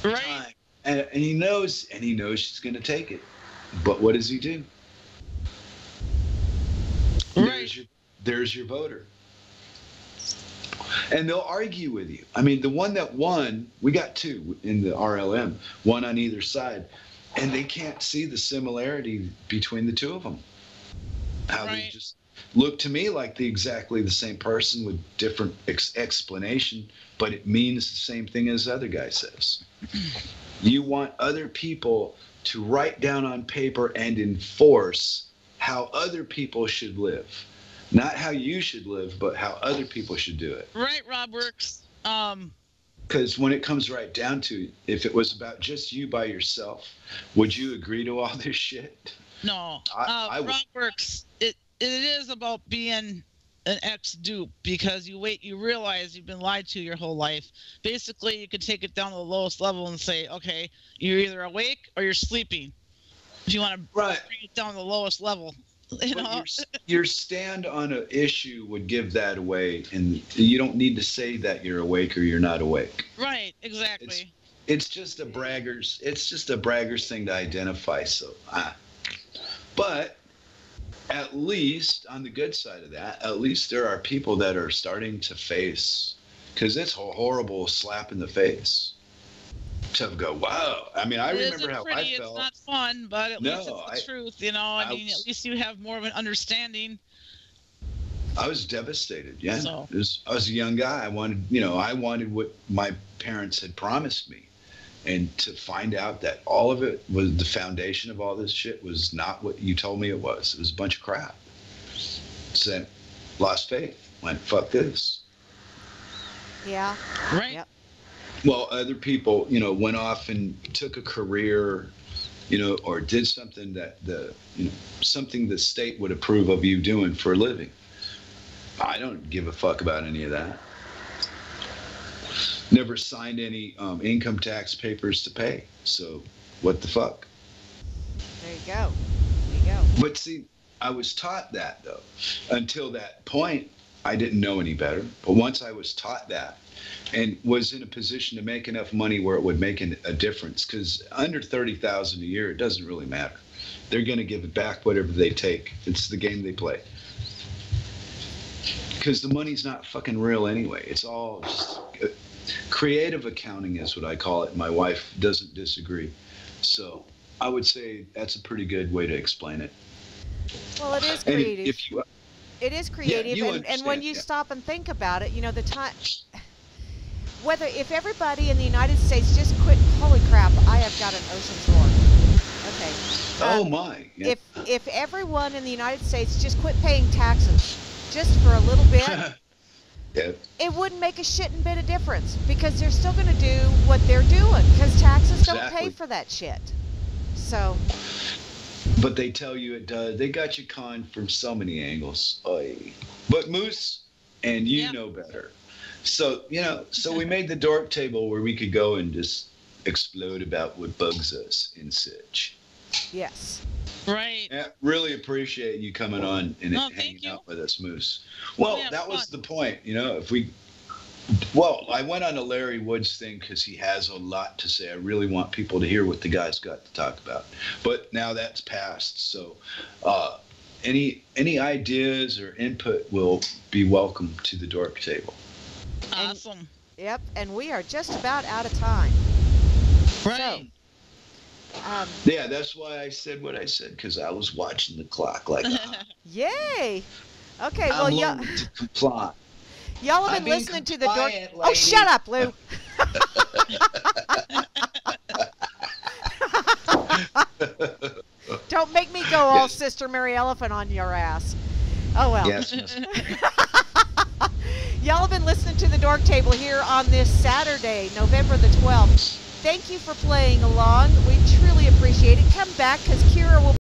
Right. And he knows she's going to take it. But what does he do? Right. There's your voter. And they'll argue with you. I mean, the one that won, we got 2 in the RLM, one on either side, and they can't see the similarity between the 2 of them. How They just look to me like exactly the same person with different explanation, but it means the same thing as the other guy says. You want other people to write down on paper and enforce how other people should live. Not how you should live, but how other people should do it. Right, Rob Works. Because when it comes right down to it, if it was about just you by yourself, would you agree to all this shit? No. I Rob Works, it is about being an ex-dupe because you realize you've been lied to your whole life. Basically, you could take it down to the lowest level and say, okay, you're either awake or you're sleeping. If you want to bring it down to the lowest level. Your stand on an issue would give that away, and you don't need to say that you're awake or you're not awake. Right, exactly. It's just a bragger's thing to identify. So, but at least on the good side of that, at least there are people that are starting to face, because it's a horrible slap in the face. To go, wow. I mean, I remember how I felt. It's not fun, but at least it's the truth, I mean, at least you have more of an understanding. I was devastated, yeah. So. I was a young guy. I wanted what my parents had promised me. And to find out that all of it was the foundation of all this shit was not what you told me it was. It was a bunch of crap. said, lost faith, went, fuck this. Yeah. Right. Yep. Well, other people, went off and took a career, or did something that something the state would approve of you doing for a living. I don't give a fuck about any of that. Never signed any income tax papers to pay. So what the fuck? There you go. There you go. But see, I was taught that, though. Until that point, I didn't know any better. But once I was taught that and was in a position to make enough money where it would make a difference, because under $30,000 a year, it doesn't really matter. They're going to give it back whatever they take. It's the game they play. Because the money's not fucking real anyway. It's all just creative accounting is what I call it. My wife doesn't disagree. So I would say that's a pretty good way to explain it. Well, it is And creative. if you, It is creative, you and when understand, you yeah. stop and think about it, the time. If everybody in the United States just quit, holy crap, I have got an ocean's roar. Okay. oh my. Yeah. If everyone in the United States just quit paying taxes, just for a little bit, Yeah. it wouldn't make a shit and bit of difference because they're still going to do what they're doing because taxes don't pay Exactly. for that shit. So. But they tell you it does. They got you conned from so many angles. Oy. But Moose, and you Yeah. know better. So, so we made the Dork Table where we could go and just explode about what bugs us and such. Yes. Right. Yeah, really appreciate you coming on and No, thank hanging you. out with us, Moose. Well, Yeah, that was fun. the point. If we. Well, I went on a Larry Woods thing because he has a lot to say. I really want people to hear what the guy's got to talk about. But now that's passed. So any ideas or input will be welcome to the Dork Table. Awesome. Yep. And we are just about out of time. Right. Yeah, that's why I said what I said, because I was watching the clock like, Yay. Okay. Well, I'm yeah. learning to comply. Y'all have I'm been being listening to the Dork. compliant, Oh, lady. shut up, Lou. Don't make me go all Yes. Sister Mary Elephant on your ass. Oh well. Yes, Miss. Y'all have been listening to the Dork Table here on this Saturday, November the 12th. Thank you for playing along. We truly appreciate it. Come back because Kira will